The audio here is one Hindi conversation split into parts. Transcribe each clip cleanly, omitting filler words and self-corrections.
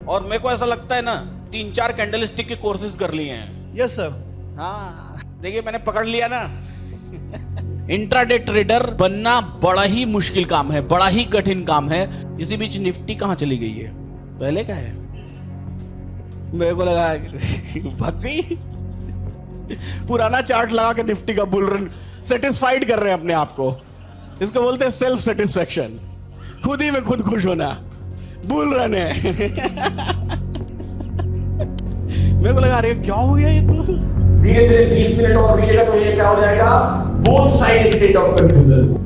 और मेरे को ऐसा लगता है ना 3-4 कैंडलस्टिक के कोर्सेज कर लिए हैं। Yes sir. हाँ देखिए मैंने पकड़ लिया ना। इंट्राडे ट्रेडर बनना बड़ा ही मुश्किल काम है, बड़ा ही कठिन काम है। इसी बीच निफ्टी कहां चली गई है? पहले क्या है, मेरे को लगा भाग गई। पुराना चार्ट लगा के निफ्टी का बुल रन सेटिस्फाइड कर रहे हैं अपने आप को। इसको बोलते हैं सेल्फ सेटिस्फेक्शन, खुद ही में खुद खुश होना। बुल रन है। मेरे को लगा अरे क्या हो गया ये तो। धीरे धीरे 20 मिनट और बीतेगा तो ये क्या हो जाएगा, both side state of confusion.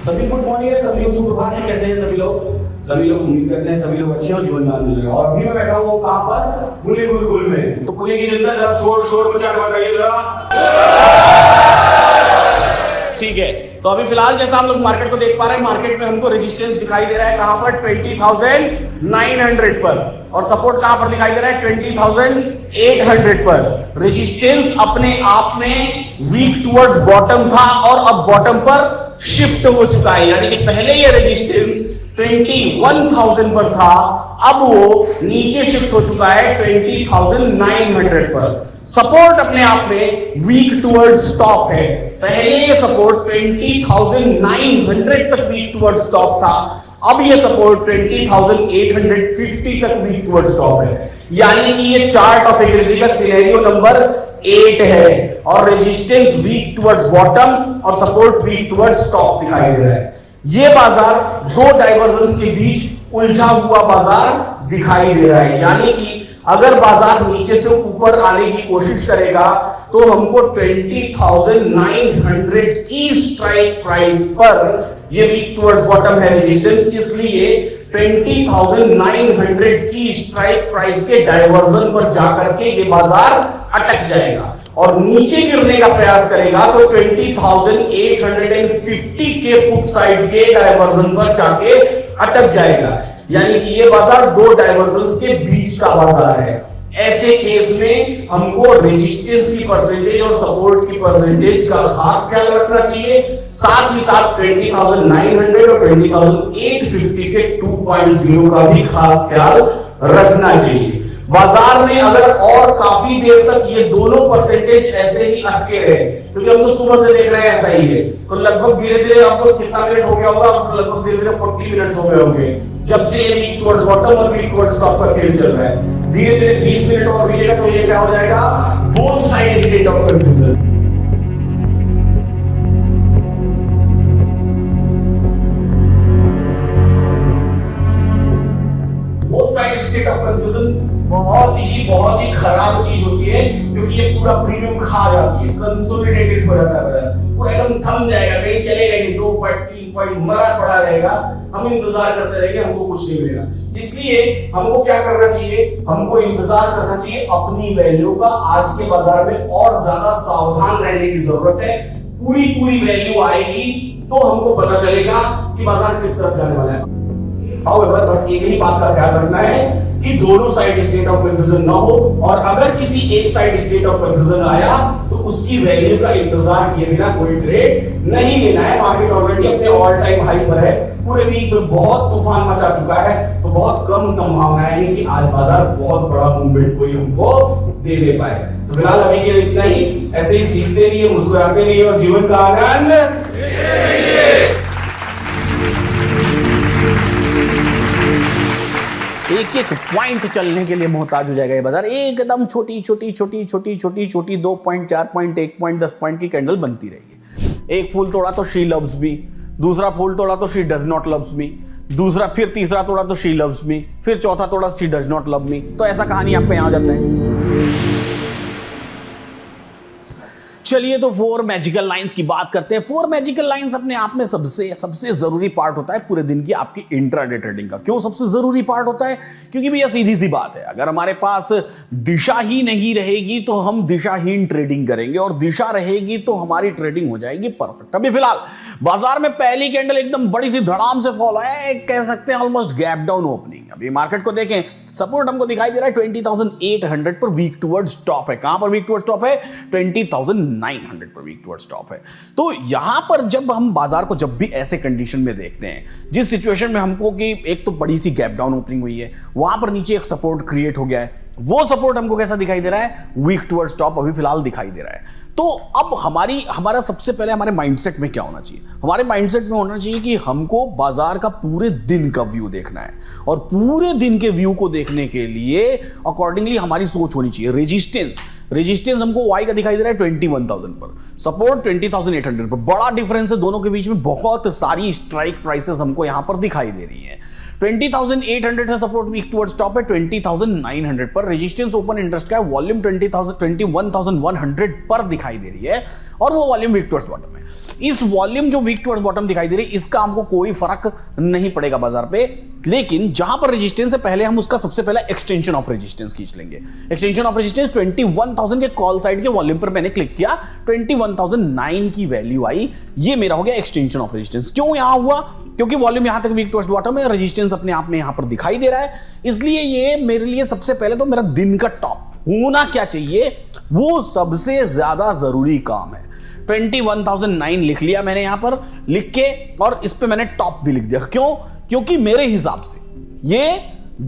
सभी गुड मॉर्निंग है, सभी लोग सुप्रभात है। कैसे हैं सभी लोग? सभी लोग उम्मीद करते हैं सभी लोग अच्छे और जीवन में आनंद ले। और अभी मैं बैठा हूँ कहाँ पर? पुणे गुरुकुल में। तो पुणे की जनता जरा शोर मचा के बताइए जरा। ठीक है, तो अभी फिलहाल जैसा हम लोग मार्केट को देख पा रहे हैं, मार्केट में हमको रेजिस्टेंस दिखाई दे रहा है कहां पर? 20,900 पर। और सपोर्ट कहां पर दिखाई दे रहा है? 20,800 पर। रेजिस्टेंस अपने आप में वीक टुवर्ड्स बॉटम था और अब बॉटम पर शिफ्ट हो चुका है। यानी कि पहले ये रेजिस्टेंस 21,000 पर था, अब वो नीचे शिफ्ट हो चुका है 20,900 पर। सपोर्ट अपने आप में वीक टुवर्ड्स टॉप है। पहले ये सपोर्ट 20,900 तक वीक टुवर्ड्स टॉप था, अब ये सपोर्ट 20,850 तक वीक टुवर्ड्स टॉप है। यानी कि ये चार्ट ऑफ एक्यूरेसी का सिनेरियो नंबर 8 है। और रेजिस्टेंस वीक टुवर्ड्स बॉटम और सपोर्ट वीक टुवर्ड्स टॉप दिखाई दे रहा है। ये बाजार दो डाइवर्जेंस के बीच उलझा हुआ बाजार दिखाई दे रहा है। यानी कि अगर बाजार नीचे से ऊपर आने की कोशिश करेगा तो हमको 20,900 की स्ट्राइक प्राइस पर, ये वीक टुवर्ड्स बॉटम है रेजिस्टेंस, इसलिए 20,900 की स्ट्राइक प्राइस के डाइवर्जन पर जाकर के ये बाजार अटक जाएगा और नीचे गिरने का प्रयास करेगा तो 20,850 के पुट साइड के डाइवर्जन पर जाके अटक जाएगा। यानी कि ये बाजार दो डाइवर्जेंस के बीच का बाजार है। ऐसे केस में हमको रेजिस्टेंस की परसेंटेज और सपोर्ट की परसेंटेज का खास ख्याल रखना चाहिए। साथ ही साथ 20,900 और 20,850 के 2.0 का भी खास ख्याल रखना चाहिए। बाजार में अगर और काफी देर तक ये दोनों परसेंटेज ऐसे ही अटके रहे, क्योंकि हम तो सुबह से देख रहे हैं ऐसा ही है, तो लगभग धीरे धीरे आपको कितना मिनट हो गया होगा? लगभग धीरे धीरे 40 मिनट्स हो गए होंगे जब से ये वीक टुवर्ड्स बॉटम और वीक टुवर्ड्स टॉप का खेल चल रहा है। धीरे धीरे 20 मिनट और बीतेगा तो ये क्या हो जाएगा, both side state of confusion. Both side state of confusion बहुत ही खराब चीज होती है, क्योंकि ये पूरा प्रीमियम खा जाती है, कंसोलिडेटेड हो जाता है, पूरा एकदम थम जाएगा, कहीं चलेगा नहीं, 2 पॉइंट 3 पॉइंट मरा पड़ा रहेगा। हम इंतजार करते रहेंगे, हमको कुछ नहीं मिलेगा। इसलिए हमको क्या करना चाहिए? हमको इंतजार करना चाहिए अपनी वैल्यू का। आज के बाजार में और ज्यादा सावधान रहने की जरूरत है। पूरी वैल्यू आएगी तो हमको पता चलेगा कि बाजार किस तरफ जाने वाला है। However, बस एक ही बात का ख्याल रखना है कि दोनों साइड स्टेट ऑफ कंफ्यूजन ना हो, और अगर किसी एक साइड स्टेट ऑफ कंफ्यूजन आया तो उसकी वैल्यू का इंतजार किए बिना कोई ट्रेड नहीं लेना है। मार्केट ऑलरेडी अपने ऑल टाइम हाई पर है, पूरे वीक में बहुत तूफान मचा चुका है, तो बहुत कम संभावना है कि आज बाजार बहुत बड़ा मूवमेंट कोई हमको दे पाए। तो फिलहाल अभी के लिए इतना ही। ऐसे ही सीखते रहिए, मुस्कुराते रहिए और जीवन का आनंद एक एक पॉइंट चलने के लिए मोहताज हो जाएगा ये बाजार। एकदम छोटी छोटी छोटी छोटी छोटी छोटी 2 पॉइंट, 4 पॉइंट, 1 पॉइंट, 10 पॉइंट की कैंडल बनती रहेगी। एक फूल तोड़ा तो शी लव्स मी, दूसरा फूल तोड़ा तो she does not loves me, दूसरा फिर तीसरा तोड़ा तो शी लव्स मी, फिर चौथा तोड़ा she does not love me. तो ऐसा कहानी आपका यहां जाता है। चलिए तो 4 मैजिकल लाइंस की बात करते हैं। 4 मैजिकल लाइंस अपने आप में सबसे जरूरी पार्ट होता है पूरे दिन की आपकी इंट्राडे ट्रेडिंग का। क्यों सबसे जरूरी पार्ट होता है? क्योंकि भैया सीधी सी बात है, अगर हमारे पास दिशा ही नहीं रहेगी तो हम दिशाहीन ट्रेडिंग करेंगे, और दिशा रहेगी तो हमारी ट्रेडिंग हो जाएगी परफेक्ट। अभी फिलहाल बाजार में पहली कैंडल एकदम बड़ी सी धड़ाम से फॉल है, कह सकते हैं ऑलमोस्ट गैप डाउन ओपनिंग। अभी मार्केट को देखें, सपोर्ट हमको दिखाई दे रहा है 20,800 पर, वीक टुवर्ड्स टॉप है। कहां पर वीक टुवर्ड्स टॉप है? 20,900 पर वीक टुवर्ड्स टॉप है। तो यहां पर जब हम बाजार को जब भी ऐसे कंडीशन में देखते हैं, जिस सिचुएशन में हमको कि एक तो बड़ी सी गैप डाउन ओपनिंग हुई है, वहां पर नीचे एक सपोर्ट क्रिएट हो गया है, वो सपोर्ट हमको कैसा दिखाई दे रहा है? वीक टुवर्ड्स टॉप अभी फिलहाल दिखाई दे रहा है। तो अब हमारा सबसे पहले हमारे माइंडसेट में क्या होना चाहिए? हमारे माइंडसेट में होना चाहिए कि हमको बाजार का पूरे दिन का व्यू देखना है, और पूरे दिन के व्यू को देखने के लिए अकॉर्डिंगली हमारी सोच होनी चाहिए। रेजिस्टेंस हमको वाई का दिखाई दे रहा है 21,000 पर, सपोर्ट 20,800 पर। बड़ा डिफरेंस है दोनों के बीच में, बहुत सारी स्ट्राइक प्राइसेस हमको यहां पर दिखाई दे रही है। 20,800 से सपोर्ट वीक टुवर्ड्स टॉप है 20,900 पर। रेजिस्टेंस ओपन इंटरेस्ट का है, वॉल्यूम 21,100 पर दिखाई दे रही है, और वो वॉल्यूम वीक टुवर्ड्स बॉटम है। इस वॉल्यूम जो वीक टुवर्ड्स बॉटम दिखाई दे रही है, इसका हमको कोई फर्क नहीं पड़ेगा बाजार पे, लेकिन जहां पर रेजिस्टेंस है पहले हम उसका सबसे पहले एक्सटेंशन ऑफ रेजिस्टेंस खींच लेंगे। एक्सटेंशन ऑफ रेजिस्टेंस 21,000 के कॉल साइड के वॉल्यूम पर मैंने क्लिक किया, 21,009 की वैल्यू आई, ये मेरा हो गया एक्सटेंशन ऑफ रेजिस्टेंस। क्यों यहां हुआ? क्योंकि वॉल्यूम यहां तक वीक टुवर्ड्स बॉटम है, रेजिस्टेंस अपने आप में यहां पर दिखाई दे रहा है, इसलिए ये मेरे लिए सबसे पहले तो मेरा दिन का टॉप होना क्या चाहिए, वो सबसे ज्यादा जरूरी काम है। 21,009 लिख लिया मैंने यहां पर, लिख के, और इस पे मैंने टॉप भी लिख दिया। क्यों? क्योंकि मेरे हिसाब से ये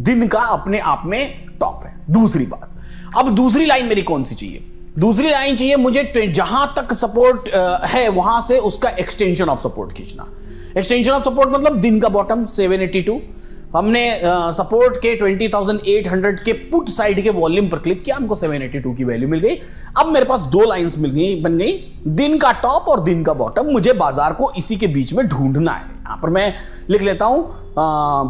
दिन का अपने आप में टॉप है। दूसरी बात, अब दूसरी लाइन मेरी कौन सी चाहिए? दूसरी लाइन चाहिए मुझे जहां तक सपोर्ट है वहां से उसका एक्सटेंशन ऑफ सपोर्ट खींचना। एक्सटेंशन ऑफ सपोर्ट मतलब दिन का बॉटम 782, हमने सपोर्ट के 20,800 के पुट साइड के वॉल्यूम पर क्लिक किया, हमको 782 की वैल्यू मिल गई। अब मेरे पास 2 लाइंस बन गई, दिन का टॉप और दिन का बॉटम। मुझे बाजार को इसी के बीच में ढूंढना है। यहां पर मैं लिख लेता हूं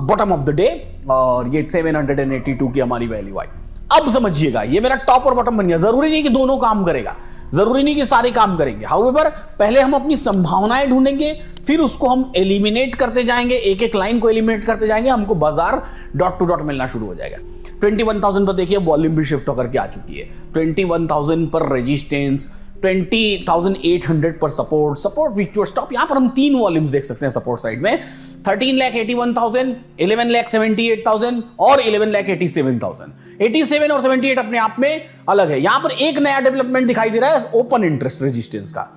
बॉटम ऑफ द डे, और ये 782 की हमारी वैल्यू आई। अब समझिएगा, ये मेरा टॉप और बॉटम बन गया। जरूरी नहीं कि दोनों काम करेगा, जरूरी नहीं कि सारे काम करेंगे। हाउएवर पहले हम अपनी संभावनाएं ढूंढेंगे, फिर उसको हम एलिमिनेट करते जाएंगे, एक एक लाइन को एलिमिनेट करते जाएंगे, हमको बाजार डॉट टू डॉट मिलना शुरू हो जाएगा। 21,000 पर देखिए वॉल्यूम भी शिफ्ट होकर के आ चुकी है, 21,000 पर रेजिस्टेंस, 20,800 पर सपोर्ट वीक टुवर्ड्स टॉप। यहां पर हम 3 वॉल्यूम्स देख सकते हैं सपोर्ट साइड में, 13,81,000, 11,78,000 और 11,87,000। 87 और 78 अपने आप में अलग है। यहां पर एक नया डेवलपमेंट दिखाई दे रहा है ओपन इंटरेस्ट रेजिस्टेंस का।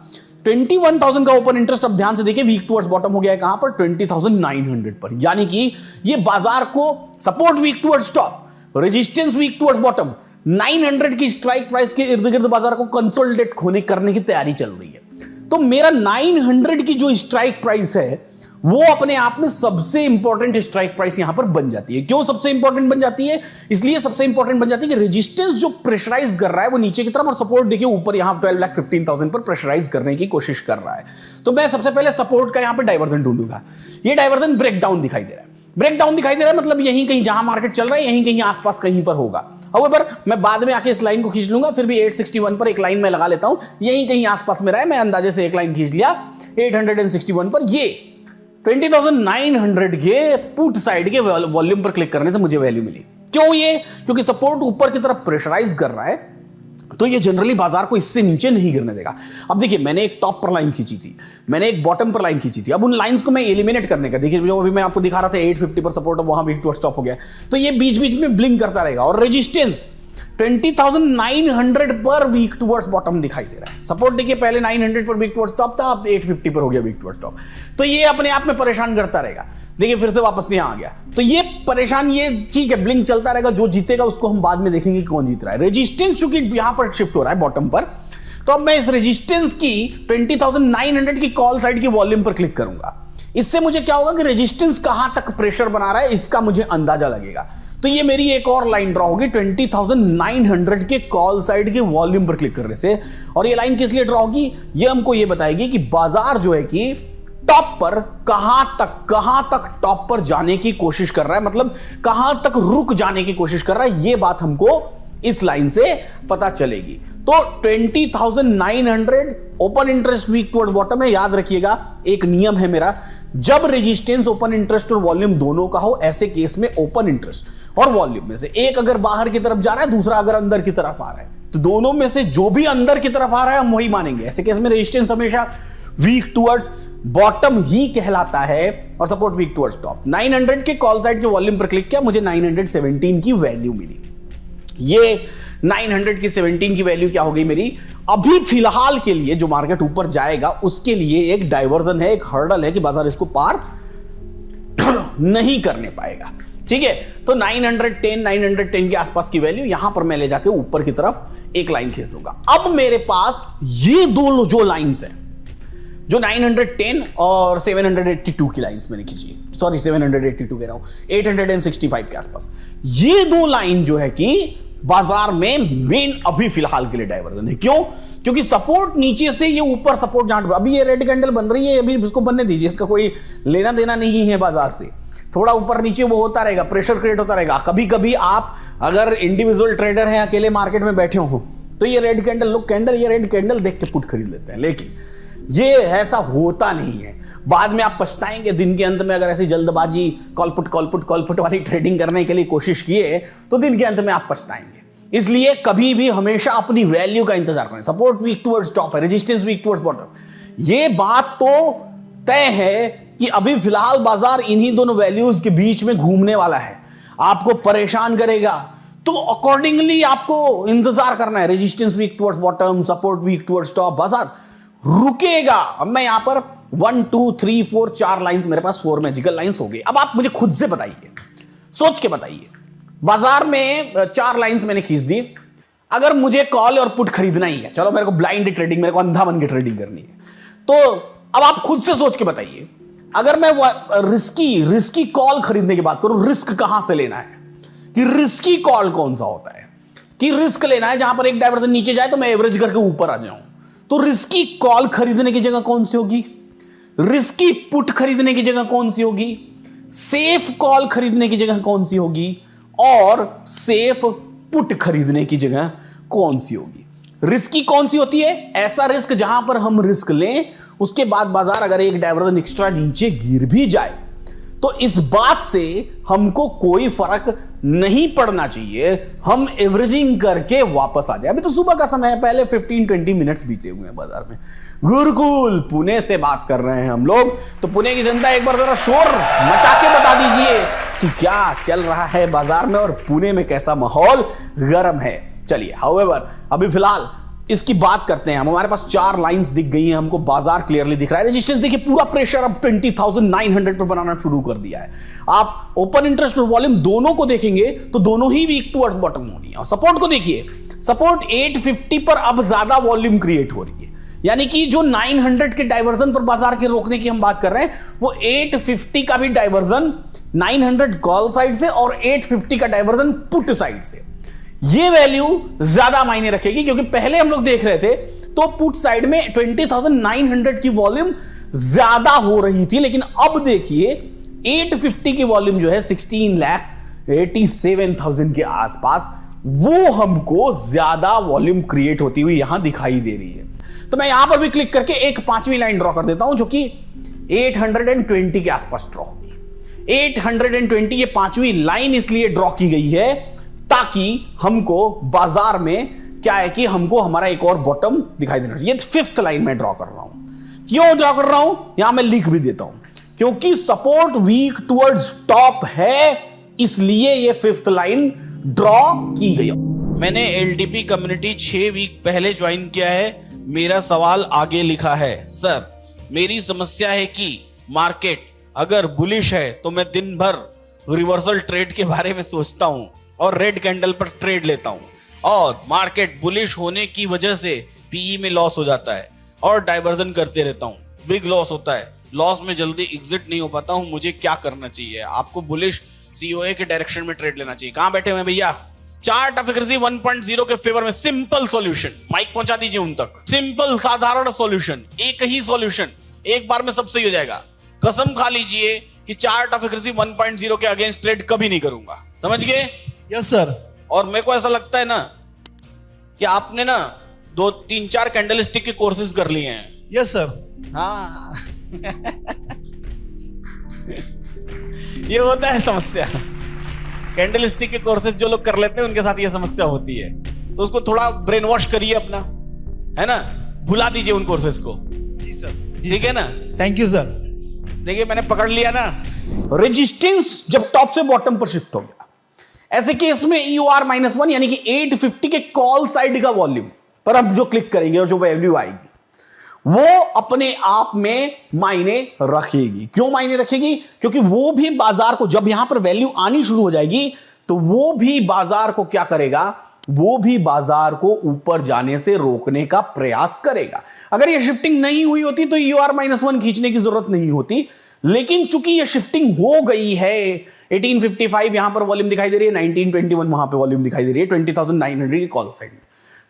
21,000 का ओपन इंटरेस्ट, अब ध्यान से देखिए, वीक टुवर्ड्स बॉटम हो गया है कहां पर? 20,900 पर। यानी कि ये बाजार को support weak towards top, resistance weak towards bottom, 900 की स्ट्राइक प्राइस के इर्द गिर्द बाजार को कंसोलिडेट करने की तैयारी चल रही है। तो मेरा 900 की जो स्ट्राइक प्राइस है वो अपने आप में सबसे इंपॉर्टेंट स्ट्राइक प्राइस यहां पर बन जाती है। क्यों सबसे इंपॉर्टेंट बन जाती है? इसलिए सबसे इंपॉर्टेंट बन जाती है कि रेजिस्टेंस जो प्रेशराइज कर रहा है वो नीचे की तरफ, और सपोर्ट देखिए ऊपर यहां 12,15,000 पर प्रेशराइज करने की कोशिश कर रहा है। तो मैं सबसे पहले सपोर्ट का यहां पर डाइवर्जन ढूंढूंगा। ये डाइवर्जन ब्रेकडाउन दिखाई दे रहा है, ब्रेकडाउन दिखाई दे रहा है, मतलब यहीं कहीं जहां मार्केट चल रहा है यहीं कहीं आसपास कहीं पर होगा। हाउएवर मैं बाद में आके इस लाइन को खींच लूंगा, फिर भी 861 पर एक लाइन में लगा लेता हूं, यहीं कहीं आसपास में रहा है, मैं अंदाजे से एक लाइन खींच लिया 861 पर। ये 20,900 के पुट साइड के वॉल्यूम पर क्लिक करने से मुझे वैल्यू मिली। क्यों ये? क्योंकि सपोर्ट ऊपर की तरफ प्रेशराइज कर रहा है, तो ये जनरली बाजार को इससे नीचे नहीं गिरने देगा। अब देखिए, मैंने एक टॉप पर लाइन खींची थी, मैंने एक बॉटम पर लाइन खींची थी। अब उन लाइंस को मैं एलिमिनेट करने का, देखिए जो अभी मैं आपको दिखा रहा था 850 पर सपोर्ट, वहां वीक टुवर्ड्स टॉप हो गया, तो ये बीच बीच में ब्लिंक करता रहेगा। और रेजिस्टेंस 20,900 पर वीक टुवर्ड्स बॉटम दिखाई दे रहा है। सपोर्ट देखिए पहले 900 पर वीक टुवर्ड्स टॉप था, अब 850 पर हो गया वीक टुवर्ड्स टॉप। तो ये अपने आप में परेशान करता रहेगा। देखिए फिर से वापस यहां आ गया, तो ये परेशान, ये ठीक है, ब्लिंक चलता रहेगा, जो जीतेगा उसको हम बाद में देखेंगे कौन जीत रहा है। रेजिस्टेंस चूंकि यहां पर शिफ्ट हो रहा है बॉटम पर, तो अब मैं इस रेजिस्टेंस की 20,900 की कॉल साइड की वॉल्यूम पर क्लिक करूंगा। इससे मुझे क्या होगा कि रेजिस्टेंस कहां तक प्रेशर बना रहा है इसका मुझे अंदाजा लगेगा। तो ये मेरी एक और लाइन ड्रॉ होगी 20,900 के कॉल साइड के वॉल्यूम पर क्लिक करने से। और ये लाइन किस लिए ड्रॉ होगी, ये हमको ये बताएगी कि बाजार जो है कि टॉप पर कहां तक टॉप पर जाने की कोशिश कर रहा है, मतलब कहां तक रुक जाने की कोशिश कर रहा है, ये बात हमको इस लाइन से पता चलेगी। तो 20,900 open interest weak toward bottom है। याद रखिएगा एक नियम है मेरा, जब रेजिस्टेंस ओपन इंटरेस्ट और वॉल्यूम दोनों का हो, ऐसे केस में ओपन इंटरेस्ट और वॉल्यूम में से एक अगर बाहर की तरफ जा रहा है, दूसरा अगर अंदर की तरफ आ रहा है, तो दोनों में से जो भी अंदर की तरफ आ रहा है हम वही मानेंगे। ऐसे केस में रेजिस्टेंस हमेशा वीक टुवर्ड्स बॉटम ही कहलाता है और सपोर्ट वीक टुवर्ड्स टॉप। 900 के कॉल साइड के वॉल्यूम पर क्लिक किया, मुझे 917 की वैल्यू मिली। ये 900 की 17 की वैल्यू क्या हो गई मेरी, अभी फिलहाल के लिए जो मार्केट ऊपर जाएगा उसके लिए एक डाइवर्जन है, एक हर्डल है कि बाजार इसको पार नहीं करने पाएगा। ठीक है, तो 910 के आसपास की वैल्यू यहां पर मैं ले जाके ऊपर की तरफ एक लाइन खींच दूंगा। अब मेरे पास ये दो जो लाइंस हैं, जो 910 और 782 की लाइंस मैंने खींची, सॉरी 782 कह रहा हूं, 865 के आसपास, ये दो लाइन जो है कि बाजार में मेन अभी फिलहाल के लिए डाइवर्जन है। क्यों? क्योंकि सपोर्ट नीचे से ये ऊपर सपोर्ट जहां, अभी ये रेड कैंडल बन रही है, अभी इसको बनने दीजिए, इसका कोई लेना देना नहीं है बाजार से। थोड़ा ऊपर नीचे वो होता रहेगा, प्रेशर क्रिएट होता रहेगा। कभी कभी आप अगर इंडिविजुअल ट्रेडर हैं, अकेले मार्केट में बैठे हो, तो ये रेड कैंडल, लोग कैंडल, ये रेड कैंडल देख के पुट खरीद लेते हैं, लेकिन ये ऐसा होता नहीं है। बाद में आप पछताएंगे। दिन के अंत में अगर ऐसी जल्दबाजी कॉलपुट वाली ट्रेडिंग करने के लिए कोशिश किए तो दिन के अंत में आप पछताएंगे। इसलिए कभी भी हमेशा अपनी वैल्यू का इंतजार करें। सपोर्ट वीक टुवर्ड्स टॉप है, रेजिस्टेंस वीक टुवर्ड्स बॉटम। ये बात तो तय है कि अभी फिलहाल बाजार इन्हीं दोनों वैल्यूज के बीच में घूमने वाला है, आपको परेशान करेगा। तो अकॉर्डिंगली आपको इंतजार करना है। Resistance weak towards bottom, support weak towards top, बाजार रुकेगा। अब मैं यहां पर 1 2 3 4 4 लाइंस, मेरे पास 4 मैजिकल लाइंस हो गई। अब आप मुझे खुद से बताइए, सोच के बताइए, बाजार में 4 लाइंस मैंने खींच दी। अगर मुझे कॉल और पुट खरीदना ही है, चलो मेरे को ब्लाइंड ट्रेडिंग, मेरे को अंधा बन के ट्रेडिंग करनी है, तो अब आप खुद से सोच के बताइए, अगर मैं रिस्की कॉल खरीदने की बात करूं, रिस्क कहां से लेना है, कि रिस्की कॉल कौन सा होता है, कि रिस्क लेना है जहां पर एक डाइवर्जन नीचे जाए तो मैं एवरेज करके ऊपर आ जाऊं, तो रिस्की कॉल खरीदने की जगह कौन सी होगी, रिस्की पुट खरीदने की जगह कौन सी होगी, सेफ कॉल खरीदने की जगह कौन सी होगी, और सेफ पुट खरीदने की जगह कौन सी होगी। रिस्की कौन सी होती है? ऐसा रिस्क जहां पर हम रिस्क लें, उसके बाद बाजार अगर एक डाइवर्जन एक्स्ट्रा नीचे गिर भी जाए तो इस बात से हमको कोई फर्क नहीं पड़ना चाहिए, हम एवरेजिंग करके वापस आ जाए। अभी तो सुबह का समय है, पहले 15-20 मिनट्स बीते हुए हैं बाजार में। गुरुकुल पुणे से बात कर रहे हैं हम लोग, तो पुणे की जनता एक बार जरा शोर मचा के बता दीजिए कि क्या चल रहा है बाजार में और पुणे में कैसा माहौल गर्म है। चलिए, हाउएवर अभी फिलहाल इसकी बात करते हैं हम। हमारे पास 4 लाइंस दिख गई हैं, हमको बाजार क्लियरली दिख रहा है। रेजिस्टेंस देखिए, पूरा प्रेशर अब 20,900 पर बनाना शुरू कर दिया है। आप ओपन इंटरेस्ट और वॉल्यूम दोनों को देखेंगे तो दोनों ही वीक टुवर्ड्स बॉटम होनी है। और सपोर्ट को देखिए, सपोर्ट 850 पर अब ज्यादा वॉल्यूम क्रिएट हो रही है, यानी कि जो 900 के डाइवर्जन पर बाजार के रोकने की हम बात कर रहे हैं, वो 850 का भी डाइवर्जन 900 कॉल साइड से और 850 का डाइवर्जन पुट साइड से, ये वैल्यू ज्यादा मायने रखेगी। क्योंकि पहले हम लोग देख रहे थे तो पुट साइड में 20,900 की वॉल्यूम ज्यादा हो रही थी, लेकिन अब देखिए 850 की वॉल्यूम जो है 16,87,000 के आसपास, वो हमको ज्यादा वॉल्यूम क्रिएट होती हुई यहां दिखाई दे रही है। तो मैं यहां पर भी क्लिक करके एक 5वीं लाइन ड्रॉ कर देता हूं, जो कि 820 के आसपास ड्रॉ होगी। 820 ये 5वीं लाइन इसलिए ड्रॉ की गई है ताकि हमको बाजार में क्या है कि हमको हमारा एक और बॉटम दिखाई देना। ये 5th लाइन में ड्रॉ कर रहा हूं। क्यों ड्रॉ कर रहा हूं, यहां मैं लिख भी देता हूं, क्योंकि सपोर्ट वीक टुवर्ड्स टॉप है, इसलिए ये 5th लाइन ड्रॉ की गई। मैंने एलटीपी कम्युनिटी 6 वीक पहले ज्वाइन किया है। मेरा सवाल आगे लिखा है। सर, मेरी समस्या है कि मार्केट अगर बुलिश है तो मैं दिन भर रिवर्सल ट्रेड के बारे में सोचता हूं और रेड कैंडल पर ट्रेड लेता हूं, और मार्केट बुलिश होने की वजह से पीई में लॉस हो जाता है और डाइवर्जन करते रहता हूं, बिग लॉस होता है। लॉस में जल्दी एग्जिट नहीं हो पाता हूं, मुझे क्या करना चाहिए? आपको बुलिश सीओए के डायरेक्शन में ट्रेड लेना चाहिए। कहां बैठे हुए भैया? चार्ट ऑफ एक्यूरेसी 1.0 के फेवर में सिंपल सॉल्यूशन, माइक पहुंचा दीजिए उन तक। सिंपल साधारण सॉल्यूशन, एक ही सॉल्यूशन, एक बार में सब सही हो जाएगा। कसम खा लीजिए कि चार्ट ऑफ एक्यूरेसी 1.0 के अगेंस्ट ट्रेड कभी नहीं करूंगा। समझ गए? Yes sir. और मेरे को ऐसा लगता है ना कि आपने ना 2-3-4 कैंडलस्टिक के कोर्सेज कर लिए हैं। Yes sir. हाँ ये होता है समस्या। कैंडलस्टिक के कोर्सेज जो लोग कर लेते हैं उनके साथ ये समस्या होती है, तो उसको थोड़ा ब्रेन वॉश करिए अपना, है ना, भुला दीजिए उन कोर्सेज को। जी सर। ठीक है ना? Thank you sir. देखिए मैंने पकड़ लिया ना, रेजिस्टेंस जब टॉप से बॉटम पर शिफ्ट हो गया, ऐसे केस में EOR-1 यानी कि 850 के कॉल साइड का वॉल्यूम पर अब जो क्लिक करेंगे और जो वैल्यू आएगी वो अपने आप में मायने रखेगी। क्यों मायने रखेगी? क्योंकि वो भी बाजार को, जब यहां पर वैल्यू आनी शुरू हो जाएगी तो वो भी बाजार को क्या करेगा? वो भी बाजार को ऊपर जाने से रोकने का प्रयास करेगा। अगर ये शिफ्टिंग नहीं हुई होती तो EOR-1 खींचने की जरूरत नहीं होती, लेकिन चूंकि ये शिफ्टिंग हो गई है, 1855 यहां पर वॉल्यूम दिखाई दे रही है, 1921 वहां पर वॉल्यूम दिखाई दे रही है, 20,900 की कॉल साइड में।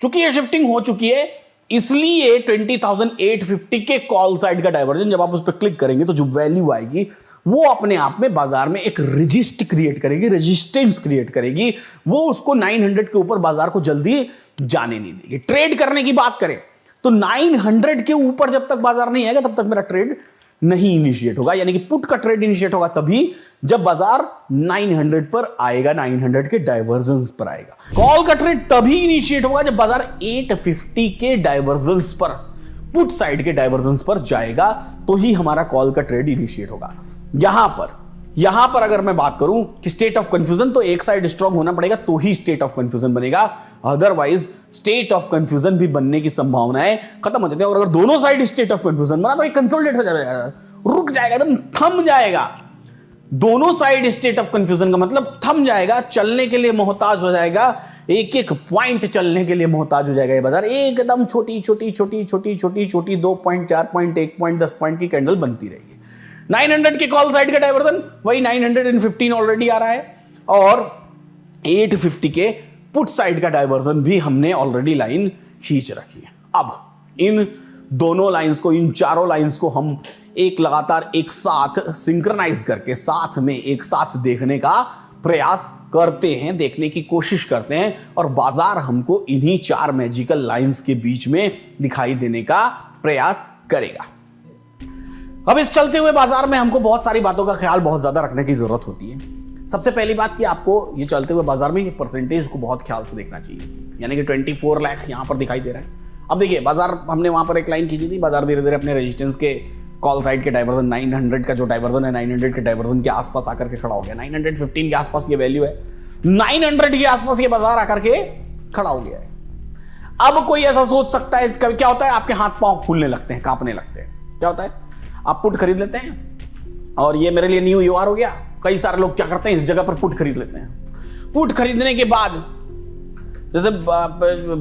चूंकि ये शिफ्टिंग हो चुकी है, इसलिए 20,850 के कॉल साइड का डाइवर्जन जब आप उस पर क्लिक करेंगे तो जो वैल्यू आएगी वो अपने आप में बाजार में एक रेजिस्ट क्रिएट करेगी, रेजिस्टेंस क्रिएट करेगी। वो उसको 900 के ऊपर बाजार को जल्दी जाने नहीं देगी। ट्रेड करने की बात करें तो 900 के ऊपर जब तक बाजार नहीं आएगा तब तक मेरा ट्रेड नहीं इनिशिएट होगा, यानी कि पुट का ट्रेड इनिशिएट होगा तभी जब बाजार 900 पर आएगा, 900 के डाइवर्जेंस पर आएगा। कॉल का ट्रेड तभी इनिशिएट होगा जब बाजार 850 के डाइवर्जेंस पर, पुट साइड के डाइवर्जेंस पर जाएगा, तो ही हमारा कॉल का ट्रेड इनिशिएट होगा। यहां पर अगर मैं बात करूं कि स्टेट ऑफ कंफ्यूजन, तो एक साइड स्ट्रांग होना पड़ेगा तो ही स्टेट ऑफ कंफ्यूजन बनेगा, अदरवाइज स्टेट ऑफ कंफ्यूजन भी बनने की संभावनाएं खत्म हो जाती है। और अगर दोनों साइड स्टेट ऑफ कंफ्यूजन बना तो एक कंसोलिडेट हो जाएगा, रुक जाएगा, एकदम थम जाएगा। दोनों साइड स्टेट ऑफ कंफ्यूजन का मतलब थम जाएगा, चलने के लिए मोहताज हो जाएगा, एक एक पॉइंट चलने के लिए मोहताज हो जाएगा ये बाजार। एकदम छोटी छोटी छोटी छोटी छोटी छोटी 2 पॉइंट, 4 पॉइंट, 1 पॉइंट, 10 पॉइंट की कैंडल बनती रहेगी। 900 के कॉल साइड का डाइवर्जन वही 915 ऑलरेडी आ रहा है, और 850 के पुट साइड का डाइवर्जन भी हमने ऑलरेडी लाइन खींच रखी है। अब इन दोनों लाइंस को, इन चारों लाइंस को हम एक लगातार एक साथ सिंक्रोनाइज करके साथ में एक साथ देखने का प्रयास करते हैं, देखने की कोशिश करते हैं, और बाजार हमको इन्हीं 4 मैजिकल लाइंस के बीच में दिखाई देने का प्रयास करेगा। अब इस चलते हुए बाजार में हमको बहुत सारी बातों का ख्याल बहुत ज्यादा रखने की जरूरत होती है। सबसे पहली बात कि आपको ये चलते हुए बाजार में ये परसेंटेज को बहुत ख्याल से देखना चाहिए, यानी कि 24 लाख यहां पर दिखाई दे रहा है। अब देखिए बाजार, हमने वहां पर एक लाइन खींची थी, बाजार धीरे धीरे अपने रेजिस्टेंस के कॉल साइड के डाइवर्जन 900 का जो डाइवर्जन है 900 के डाइवर्जन के आसपास आकर के खड़ा हो गया। 915 के आसपास ये वैल्यू है, 900 के आसपास ये बाजार आकर के खड़ा हो गया है। अब कोई ऐसा सोच सकता है, कभी क्या होता है आपके हाथ पांव फूलने लगते हैं, कांपने लगते हैं। क्या होता है, आप पुट खरीद लेते हैं और ये मेरे लिए न्यू EOR हो गया। कई सारे लोग क्या करते हैं, इस जगह पर पुट खरीद लेते हैं। पुट खरीदने के बाद जैसे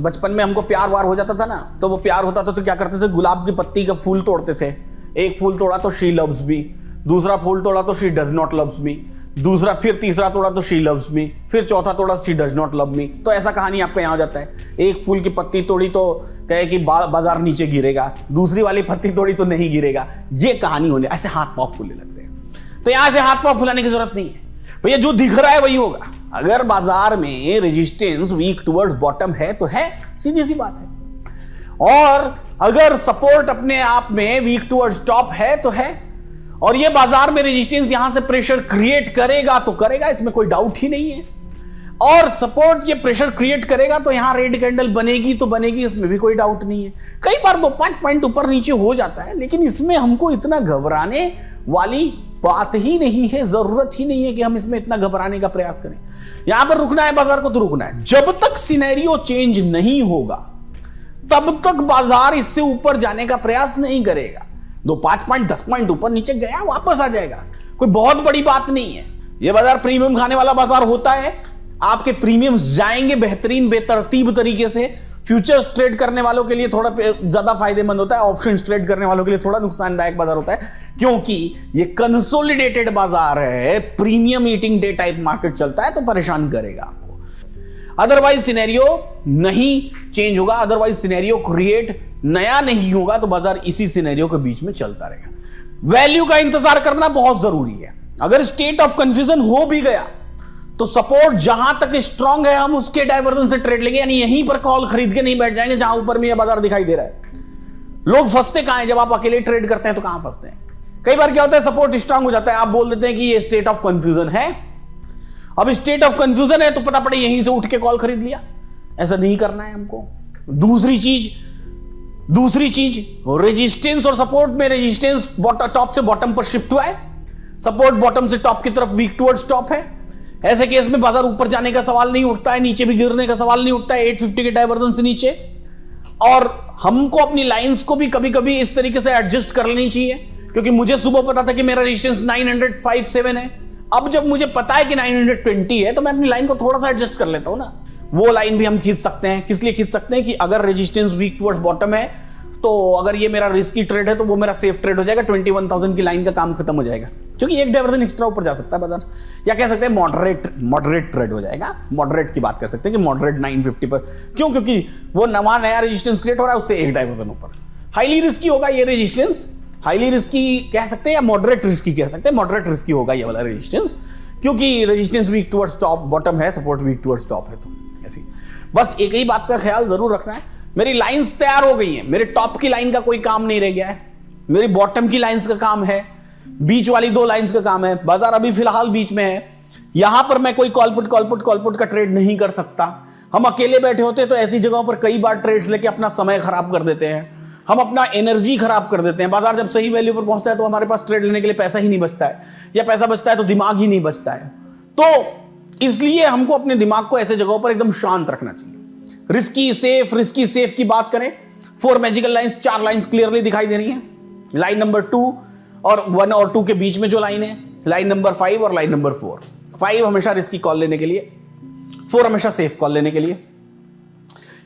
बचपन में हमको प्यार वार हो जाता था ना, तो वो प्यार होता था तो क्या करते थे, गुलाब की पत्ती का फूल तोड़ते थे। एक फूल तोड़ा तो शी लव्स मी, दूसरा फूल तोड़ा तो she does not loves me, दूसरा फिर तीसरा तोड़ा तो शी लव्स मी, फिर चौथा तोड़ा she does not love me. तो ऐसा कहानी आपका यहाँ हो जाता है। एक फूल की पत्ती तोड़ी तो कहे कि बाजार नीचे गिरेगा, दूसरी वाली पत्ती तोड़ी तो नहीं गिरेगा, ये कहानी होने, ऐसे हाथ पांव फूलने लगते हैं। तो यहां से हाथ पांव फुलाने की जरूरत नहीं है भैया, जो दिख रहा है वही होगा। अगर बाजार में रेजिस्टेंस वीक टुवर्ड्स बॉटम है तो है, सीधी सी बात है, और अगर सपोर्ट अपने आप में वीक टुवर्ड्स टॉप है तो है, और ये बाजार में रेजिस्टेंस यहां से प्रेशर क्रिएट करेगा तो करेगा, इसमें कोई डाउट ही नहीं है। और सपोर्ट ये प्रेशर क्रिएट करेगा तो यहां रेड कैंडल बनेगी तो बनेगी, इसमें भी कोई डाउट नहीं है। कई बार 2-5 पॉइंट ऊपर नीचे हो जाता है, लेकिन इसमें हमको इतना घबराने वाली बात ही नहीं है, जरूरत ही नहीं है कि हम इसमें इतना घबराने का प्रयास करें। यहां पर रुकना है बाजार को तो रुकना है। जब तक सिनेरियो चेंज नहीं होगा तब तक बाजार इससे ऊपर जाने का प्रयास नहीं करेगा। 5 पॉइंट 10 पॉइंट ऊपर नीचे गया वापस आ जाएगा, कोई बहुत बड़ी बात नहीं है। यह बाजार प्रीमियम खाने वाला बाजार होता है। आपके प्रीमियम्स जाएंगे बेहतरीन बेतरतीब तरीके से। फ्यूचर्स ट्रेड करने वालों के लिए थोड़ा ज्यादा फायदेमंद होता है, ऑप्शंस ट्रेड करने वालों के लिए थोड़ा नुकसानदायक बाजार होता है, क्योंकि ये कंसोलिडेटेड बाजार है, premium eating day type market चलता है, तो परेशान करेगा आपको। अदरवाइज सिनेरियो नहीं चेंज होगा, अदरवाइज सिनेरियो क्रिएट नया नहीं होगा, तो बाजार इसी सिनेरियो के बीच में चलता रहेगा। वैल्यू का इंतजार करना बहुत जरूरी है। अगर स्टेट ऑफ कंफ्यूजन हो भी गया तो सपोर्ट जहां तक स्ट्रांग है हम उसके डाइवर्जन से ट्रेड लेंगे, यानी यहीं पर कॉल खरीद के नहीं बैठ जाएंगे जहां ऊपर में यह बाजार दिखाई दे रहा है। लोग फंसते कहां हैं? जब आप अकेले ट्रेड करते हैं तो कहां फंसते हैं? कई बार क्या होता है, सपोर्ट स्ट्रांग हो जाता है, आप बोल देते हैं कि ये स्टेट ऑफ कंफ्यूजन है। अब स्टेट ऑफ कंफ्यूजन है तो पता पड़े यहीं से उठ के कॉल खरीद लिया। ऐसा नहीं करना है हमको। दूसरी चीज रेजिस्टेंस और सपोर्ट में, रेजिस्टेंस टॉप से बॉटम पर शिफ्ट हुआ है, सपोर्ट बॉटम से टॉप की तरफ वीक टुवर्ड्स टॉप है। ऐसे केस में बाजार ऊपर जाने का सवाल नहीं उठता है, नीचे भी गिरने का सवाल नहीं उठता है 850 के डाइवर्जन से नीचे। और हमको अपनी लाइंस को भी कभी कभी इस तरीके से एडजस्ट कर लेनी चाहिए, क्योंकि मुझे सुबह पता था कि मेरा रेजिस्टेंस 957 है। अब जब मुझे पता है कि 920 है तो मैं अपनी लाइन को थोड़ा सा एडजस्ट कर लेता हूं ना। वो लाइन भी हम खींच सकते हैं। किस लिए खींच सकते हैं कि अगर रेजिस्टेंस वीक टुवर्ड्स बॉटम है तो अगर ये मेरा रिस्की ट्रेड है तो वो मेरा सेफ ट्रेड हो जाएगा, 21,000 की लाइन का काम खत्म हो जाएगा, क्योंकि एक डाइवर्जन एक्स्ट्रा ऊपर जा सकता है बाजार, या कह सकते हैं मॉडरेट ट्रेड हो जाएगा। मॉडरेट की बात कर सकते हैं कि मॉडरेट 950 पर, क्यों? क्योंकि वो नया रेजिस्टेंस क्रिएट हो रहा है, उससे एक डाइवर्जन ऊपर। हाईली रिस्की होगा ये रेजिस्टेंस, हाईली रिस्की कह सकते हैं या मॉडरेट रिस्की कह सकते हैं। मॉडरेट रिस्की होगा ये वाला रेजिस्टेंस, क्योंकि resistance weak towards top bottom है, सपोर्ट वीक टुवर्ड्स टॉप है। तो ऐसी बस एक ही बात का ख्याल जरूर रखना है, मेरी लाइंस तैयार हो गई हैं, मेरे टॉप की लाइन का कोई काम नहीं रह गया है, मेरी बॉटम की लाइंस का काम है, बीच वाली 2 लाइंस का काम है। बाजार अभी फिलहाल बीच में है, यहां पर मैं कोई कॉलपुट का ट्रेड नहीं कर सकता। हम अकेले बैठे होते तो ऐसी जगहों पर कई बार ट्रेड्स लेके अपना समय खराब कर देते हैं, हम अपना एनर्जी खराब कर देते हैं। बाजार जब सही वैल्यू पर पहुंचता है तो हमारे पास ट्रेड लेने के लिए पैसा ही नहीं बचता है, या पैसा बचता है तो दिमाग ही नहीं बचता है। तो इसलिए हमको अपने दिमाग को ऐसे जगहों पर एकदम शांत रखना चाहिए। रिस्की सेफ की बात करें, 4 मैजिकल लाइंस, 4 लाइंस क्लियरली दिखाई दे रही हैं। लाइन नंबर 2 और 1 और 2 के बीच में जो लाइन है, लाइन नंबर 5 और लाइन नंबर 4। 5 हमेशा रिस्की कॉल लेने के लिए, 4 हमेशा सेफ कॉल लेने के लिए।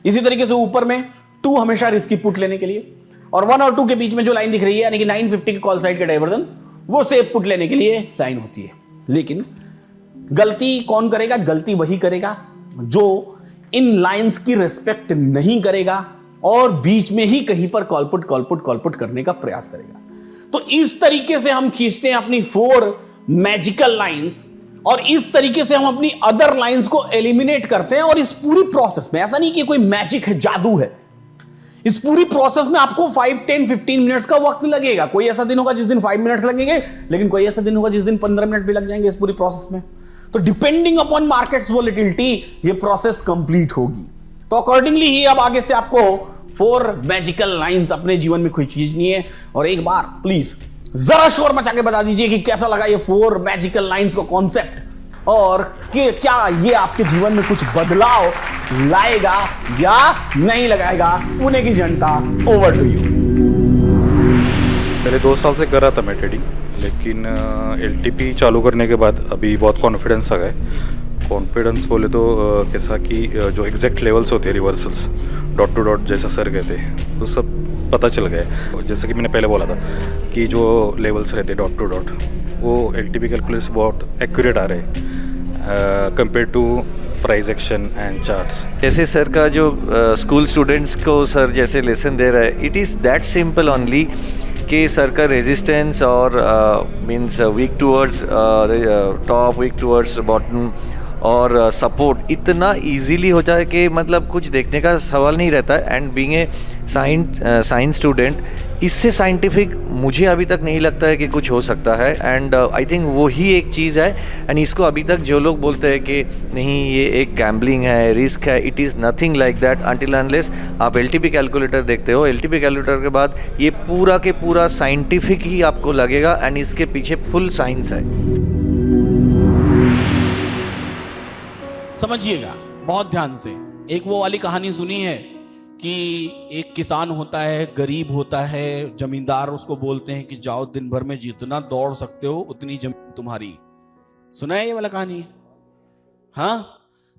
इसी तरीके से ऊपर में 2 हमेशा रिस्की पुट लेने के लिए, और 1 और 2 के बीच में जो लाइन दिख रही है यानी कि 950 के कॉल साइड का डाइवर्जन, वो सेफ पुट लेने के लिए लाइन होती है। लेकिन गलती कौन करेगा? गलती वही करेगा जो इन लाइंस की रिस्पेक्ट नहीं करेगा और बीच में ही कहीं पर कॉलपुट करने का प्रयास करेगा। तो इस तरीके से हम खींचते हैं अपनी 4 मैजिकल लाइंस, और इस तरीके से हम अपनी अदर लाइंस को एलिमिनेट करते हैं। और इस पूरी प्रोसेस में ऐसा नहीं कि कोई मैजिक है, जादू है, इस पूरी प्रोसेस में आपको 5, 10, 15 मिनट्स का वक्त लगेगा। कोई ऐसा दिन होगा जिस दिन 5 मिनट्स लगेंगे, लेकिन कोई ऐसा दिन होगा जिस दिन 15 मिनट भी लग जाएंगे इस पूरी प्रोसेस में। तो डिपेंडिंग अपॉन मार्केट्स वोलेटिलिटी ये प्रोसेस कंप्लीट होगी। तो अकॉर्डिंगली ही अब आगे से आपको 4 मैजिकल लाइंस अपने जीवन में कोई चीज नहीं है। और एक बार प्लीज जरा शोर मचा के बता दीजिए कि कैसा लगा ये 4 मैजिकल लाइंस का कॉन्सेप्ट, और कि क्या ये आपके जीवन में कुछ बदलाव लाएगा या नहीं लगाएगा। पुणे की जनता, ओवर टू यू। पहले 2 साल से कर रहा था मैं ट्रेडिंग, लेकिन LTP चालू करने के बाद अभी बहुत कॉन्फिडेंस आ गया। कॉन्फिडेंस बोले तो कैसा कि जो एग्जैक्ट लेवल्स होते हैं रिवर्सल्स, डॉट टू डॉट जैसा सर कहते हैं, वो सब पता चल गया। जैसे कि मैंने पहले बोला था कि जो लेवल्स रहते हैं डॉट टू डॉट, वो LTP कैलकुलेशन बहुत एक्यूरेट आ रहे हैं compare to price action and charts. जैसे सर का जो स्कूल स्टूडेंट्स को सर जैसे लेसन दे रहा है, it is that simple only कि सर का रेजिस्टेंस और means weak towards top, weak towards bottom और सपोर्ट इतना इजीली हो जाए कि मतलब कुछ देखने का सवाल नहीं रहता है। And being a science student, इससे साइंटिफिक मुझे अभी तक नहीं लगता है कि कुछ हो सकता है। एंड आई थिंक वो ही एक चीज़ है। एंड इसको अभी तक जो लोग बोलते हैं कि नहीं ये एक गैम्बलिंग है, रिस्क है, it is nothing like that until unless आप एलटीपी कैलकुलेटर देखते हो। एलटीपी कैलकुलेटर के बाद ये पूरा के पूरा साइंटिफिक ही आपको लगेगा एंड इसके पीछे फुल साइंस है। समझिएगा बहुत ध्यान से। एक वो वाली कहानी सुनी है कि एक किसान होता है, गरीब होता है, जमींदार उसको बोलते हैं कि जाओ दिन भर में जितना दौड़ सकते हो उतनी जमीन तुम्हारी। सुना है ये वाला कहानी? हाँ,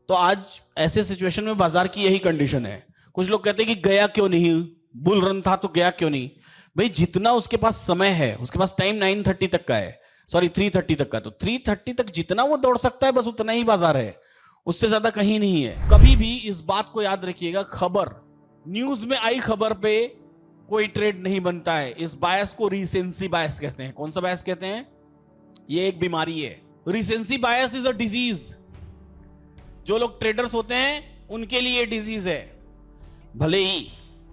तो आज ऐसे सिचुएशन में बाजार की यही कंडीशन है। कुछ लोग कहते हैं कि गया क्यों नहीं, बुल रन था तो गया क्यों नहीं। भाई जितना उसके पास समय है, उसके पास टाइम 9:30 तक का है, सॉरी 3:30 तक का, तो 3:30 तक जितना वो दौड़ सकता है बस उतना ही बाजार है, उससे ज्यादा कहीं नहीं है। कभी भी इस बात को याद रखिएगा, खबर न्यूज में आई खबर पे कोई ट्रेड नहीं बनता है। इस बायस को रीसेंसी बायस कहते हैं। कौन सा बायस कहते हैं? ये एक बीमारी है। रीसेंसी बायस इज अ डिजीज। जो लोग ट्रेडर्स होते हैं उनके लिए डिजीज है। भले ही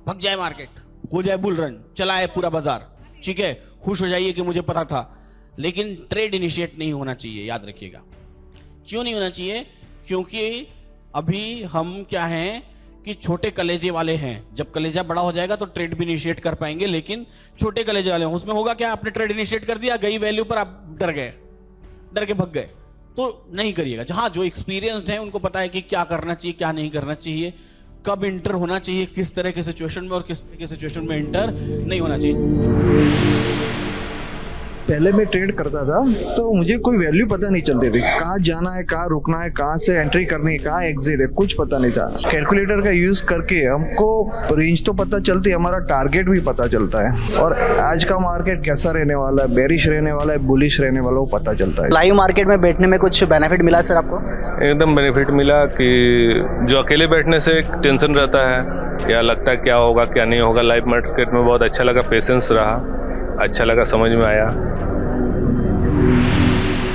भग जाए मार्केट, हो जाए बुल रन, चलाए पूरा बाजार, ठीक है, खुश हो जाइए कि मुझे पता था, लेकिन ट्रेड इनिशिएट नहीं होना चाहिए। याद रखिएगा क्यों नहीं होना चाहिए? क्योंकि अभी हम क्या हैं कि छोटे कलेजे वाले हैं। जब कलेजा बड़ा हो जाएगा तो ट्रेड भी इनिशिएट कर पाएंगे, लेकिन छोटे कलेजे वाले हैं, उसमें होगा क्या, आपने ट्रेड इनिशिएट कर दिया, गई वैल्यू पर आप डर गए, डर के भग गए, तो नहीं करिएगा। जहां जो एक्सपीरियंस्ड है उनको पता है कि क्या करना चाहिए, क्या नहीं करना चाहिए, कब इंटर होना चाहिए, किस तरह के सिचुएशन में और किस तरह के सिचुएशन में इंटर नहीं होना चाहिए। पहले मैं ट्रेड करता था तो मुझे कोई वैल्यू पता नहीं चलती थी, कहाँ जाना है, कहाँ रुकना है, कहाँ से एंट्री करनी है, कहाँ एग्जिट है, कुछ पता नहीं था। कैलकुलेटर का यूज करके हमको रेंज तो पता चलती है, हमारा टारगेट भी पता चलता है, और आज का मार्केट कैसा रहने वाला है, बेरिश रहने वाला है, बुलिश रहने वाला है, वो पता चलता है। लाइव मार्केट में बैठने में कुछ बेनिफिट मिला सर आपको? एकदम बेनिफिट मिला कि जो अकेले बैठने से एक टेंशन रहता है या लगता है क्या होगा क्या नहीं होगा, लाइव मार्केट में बहुत अच्छा लगा, पेशेंस रहा, अच्छा लगा, समझ में आया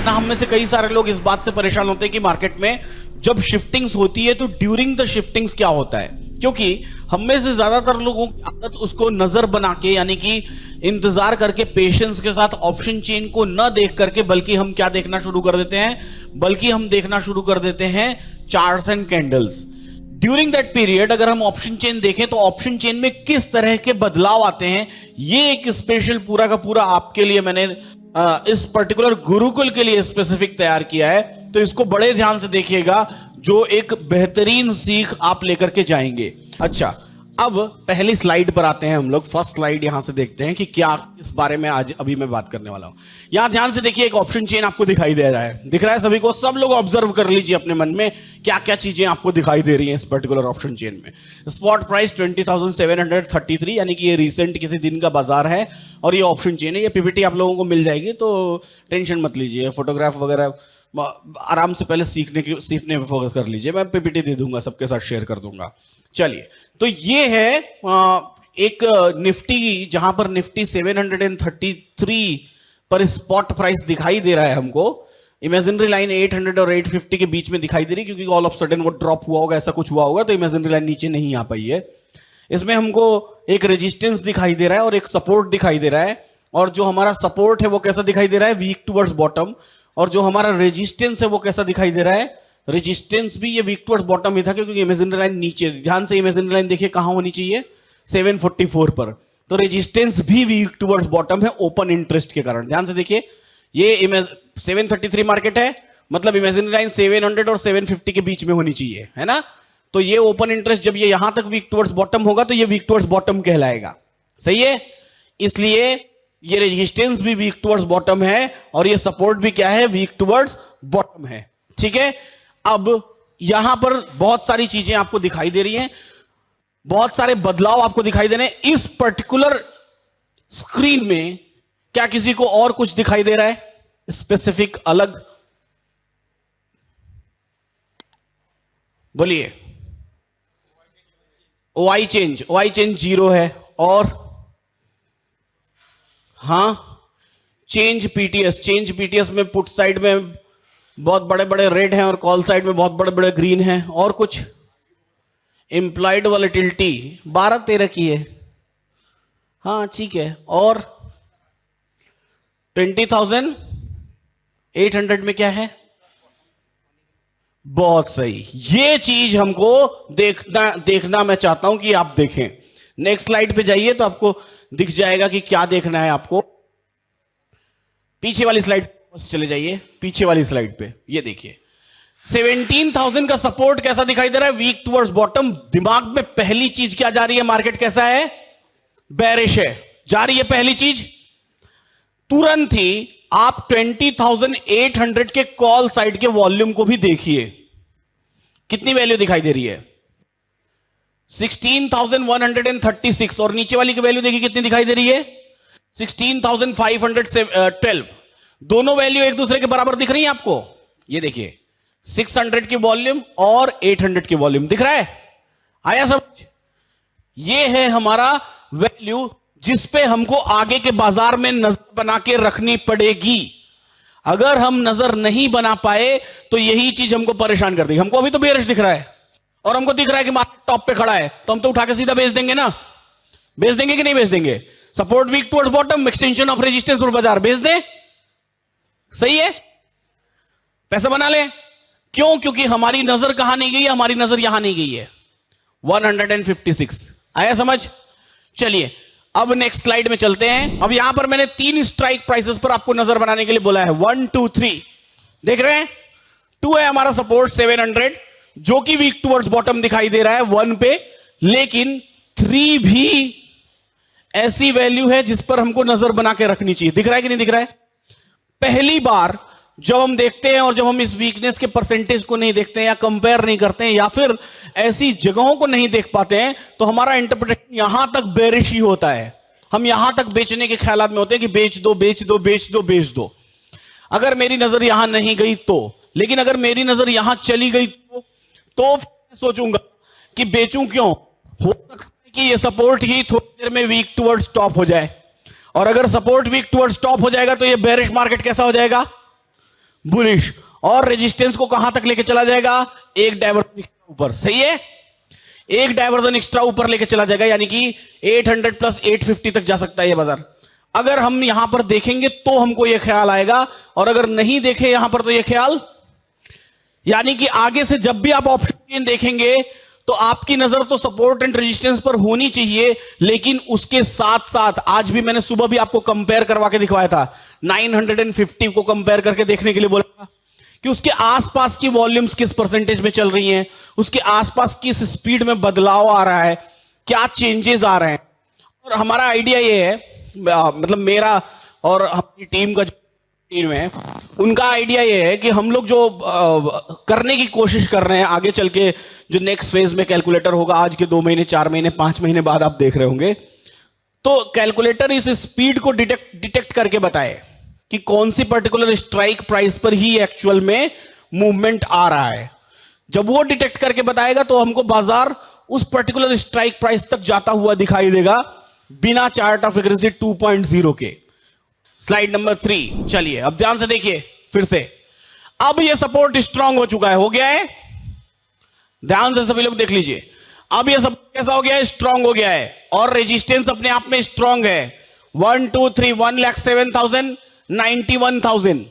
ना। हम में से कई सारे लोग इस बात से परेशान होते हैं कि मार्केट में जब शिफ्टिंग्स होती है तो ड्यूरिंग द शिफ्टिंग्स क्या होता है, क्योंकि हम में से ज्यादातर लोगों की आदत उसको नजर बना के, यानी कि इंतजार करके पेशेंस के साथ ऑप्शन चेन को न देख करके, बल्कि हम क्या देखना शुरू कर देते हैं, बल्कि हम देखना शुरू कर देते हैं charts and candles. During that period अगर हम ऑप्शन चेन देखें तो ऑप्शन चेन में किस तरह के बदलाव आते हैं, ये एक स्पेशल पूरा का पूरा आपके लिए मैंने इस पर्टिकुलर गुरुकुल के लिए स्पेसिफिक तैयार किया है। तो इसको बड़े ध्यान से देखिएगा, जो एक बेहतरीन सीख आप लेकर के जाएंगे। अच्छा, अब पहली स्लाइड पर आते हैं हम लोग। फर्स्ट स्लाइड यहां से देखते हैं कि क्या इस बारे में आज अभी मैं बात करने वाला हूं। यहां ध्यान से देखिए, एक ऑप्शन चेन आपको दिखाई दे रहा है, दिख रहा है सभी को? सब लोग ऑब्जर्व कर लीजिए अपने मन में क्या क्या चीजें आपको दिखाई दे रही हैं इस पर्टिकुलर ऑप्शन चेन में। स्पॉट प्राइस 20,733, यानी कि ये रिसेंट किसी दिन का बाजार है और ये ऑप्शन चेन है। ये पीपीटी आप लोगों को मिल जाएगी, तो टेंशन मत लीजिए, फोटोग्राफ वगैरह आराम से पहले सीखने पे फोकस कर लीजिए। मैं पीपीटी दे दूंगा, सबके साथ शेयर कर दूंगा। चलिए, तो ये है एक निफ्टी, जहां पर निफ्टी 733 पर स्पॉट प्राइस दिखाई दे रहा है हमको। इमेजिनरी लाइन 800 और 850 के बीच में दिखाई दे रही, क्योंकि ऑल ऑफ सडन वो ड्रॉप हुआ होगा, ऐसा कुछ हुआ होगा, तो इमेजिनरी लाइन नीचे नहीं आ पाई है। इसमें हमको एक रेजिस्टेंस दिखाई दे रहा है और एक सपोर्ट दिखाई दे रहा है, और जो हमारा सपोर्ट है वो कैसा दिखाई दे रहा है, वीक टुवर्ड्स बॉटम, और जो हमारा रेजिस्टेंस है वो कैसा दिखाई दे रहा है, रेजिस्टेंस भी ये वीक टुवर्ड्स बॉटम ही था, क्योंकि इमेजिनरी लाइन नीचे, ध्यान से इमेजिनरी लाइन देखिए कहां होनी चाहिए, 744 पर, तो रेजिस्टेंस भी वीक टुवर्ड्स बॉटम है ओपन इंटरेस्ट के कारण। ध्यान से देखिए, ये 733 मार्केट है, मतलब इमेजिनरी लाइन 700 और 750 के बीच में होनी चाहिए, है ना? तो ये ओपन इंटरेस्ट जब ये यहां तक वीक टुवर्ड्स बॉटम होगा तो ये वीक टुवर्ड्स बॉटम कहलाएगा, सही है? इसलिए ये रेजिस्टेंस भी वीक टुवर्ड्स बॉटम है और ये सपोर्ट भी क्या है, वीक टुवर्ड्स बॉटम है, ठीक है? अब यहां पर बहुत सारी चीजें आपको दिखाई दे रही हैं, बहुत सारे बदलाव आपको दिखाई दे रहे हैं। इस पर्टिकुलर स्क्रीन में क्या किसी को और कुछ दिखाई दे रहा है स्पेसिफिक, अलग? बोलिए। ओआई चेंज 0 है, और हां, चेंज पीटीएस में पुट साइड में बहुत बड़े बड़े रेड हैं और कॉल साइड में बहुत बड़े बड़े ग्रीन हैं, और कुछ इंप्लाइड वॉलेटिलिटी 12-13 की है। हाँ ठीक है, और 20,800 में क्या है? बहुत सही, ये चीज हमको देखना मैं चाहता हूं कि आप देखें। नेक्स्ट स्लाइड पे जाइए तो आपको दिख जाएगा कि क्या देखना है आपको। पीछे वाली स्लाइड चले जाइए, पीछे वाली स्लाइड पे ये देखिए 17,000 का सपोर्ट कैसा दिखाई दे रहा है? Weak towards bottom. दिमाग में पहली चीज क्या जा रही है? मार्केट कैसा है? बेरिश है, जा रही है पहली चीज। तुरंत ही आप 20,800 के कॉल साइड के वॉल्यूम को भी देखिए, कितनी वैल्यू दिखाई दे रही है? 16,136। और नीचे वाली की वैल्यू देखिए कितनी दिखाई दे रही है? 16,512। दोनों वैल्यू एक दूसरे के बराबर दिख रही है आपको। ये देखिए 600 की वॉल्यूम और 800 की वॉल्यूम दिख रहा है। आया समझ? ये है हमारा वैल्यू जिस पे हमको आगे के बाजार में नजर बना के रखनी पड़ेगी। अगर हम नजर नहीं बना पाए तो यही चीज हमको परेशान कर देगी। हमको अभी तो बेरिश दिख रहा है और हमको दिख रहा है कि मार्केट टॉप पे खड़ा है, तो हम तो उठा के सीधा बेच देंगे ना। बेच देंगे कि नहीं बेच देंगे? Support weak towards bottom, extension of resistance पर बाजार बेच दे। सही है, पैसा बना ले। क्यों? क्योंकि हमारी नजर कहां नहीं गई है? हमारी नजर यहां नहीं गई है, 156। आया समझ? चलिए अब नेक्स्ट स्लाइड में चलते हैं। अब यहां पर मैंने 3 स्ट्राइक प्राइसेस पर आपको नजर बनाने के लिए बोला है, 1 2 3। देख रहे हैं? 2 है हमारा सपोर्ट 700, जो कि वीक टुवर्ड्स बॉटम दिखाई दे रहा है 1 पे, लेकिन 3 भी ऐसी वैल्यू है जिस पर हमको नजर बना के रखनी चाहिए। दिख रहा है कि नहीं दिख रहा है? पहली बार जब हम देखते हैं और जब हम इस वीकनेस के परसेंटेज को नहीं देखते हैं या कंपेयर नहीं करते हैं या फिर ऐसी जगहों को नहीं देख पाते हैं, तो हमारा इंटरप्रिटेशन यहां तक बेरिश ही होता है। हम यहां तक बेचने के ख्यालात में होते हैं कि बेच दो बेच दो बेच दो बेच दो। अगर मेरी नजर यहां नहीं गई तो, लेकिन अगर मेरी नजर यहां चली गई तो सोचूंगा कि बेचूं क्यों। हो सकता है कि ये सपोर्ट ही थोड़ी देर में वीक टुवर्ड्स टॉप हो जाए, और अगर सपोर्ट वीक टुवर्ड्स टॉप हो जाएगा तो ये बेरिश मार्केट कैसा हो जाएगा? बुलिश। और रेजिस्टेंस को कहां तक लेके चला जाएगा? एक डायवर्जन एक्स्ट्रा ऊपर। सही है, एक डायवर्जन एक्स्ट्रा ऊपर लेके चला जाएगा, यानी कि 800 प्लस 850 तक जा सकता है ये बाजार। अगर हम यहां पर देखेंगे तो हमको ये ख्याल आएगा, और अगर नहीं देखे यहां पर तो ये ख्याल, यानी कि आगे से जब भी आप ऑप्शन देखेंगे तो आपकी नजर तो सपोर्ट एंड रेजिस्टेंस पर होनी चाहिए, लेकिन उसके साथ साथ आज भी मैंने सुबह भी आपको कंपेयर करवा के दिखवाया था, 950 को कंपेयर करके देखने के लिए बोला कि उसके आसपास की वॉल्यूम्स किस परसेंटेज में चल रही हैं, उसके आसपास किस स्पीड में बदलाव आ रहा है, क्या चेंजेस आ रहे हैं। और हमारा आइडिया ये है, मतलब मेरा और हमारी टीम का टीम है, उनका आइडिया ये है कि हम लोग जो करने की कोशिश कर रहे हैं आगे चल के, जो नेक्स्ट फेज में कैलकुलेटर होगा आज के 2 महीने 4 महीने 5 महीने बाद आप देख रहे होंगे, तो कैलकुलेटर इस स्पीड को डिटेक्ट करके बताए कि कौन सी पर्टिकुलर स्ट्राइक प्राइस पर ही एक्चुअल में मूवमेंट आ रहा है। जब वो डिटेक्ट करके बताएगा तो हमको बाजार उस पर्टिकुलर स्ट्राइक प्राइस तक जाता हुआ दिखाई देगा, बिना चार्ट ऑफ एक्यूरेसी 2.0 के। स्लाइड नंबर 3 चलिए अब ध्यान से देखिए फिर से। अब ये सपोर्ट स्ट्रांग हो चुका है, हो गया है, ध्यान से सभी लोग देख लीजिए। अब ये सपोर्ट कैसा हो गया है? स्ट्रांग हो गया है, और रेजिस्टेंस अपने आप में स्ट्रांग है। 1 2 3 1,07,000 91,000।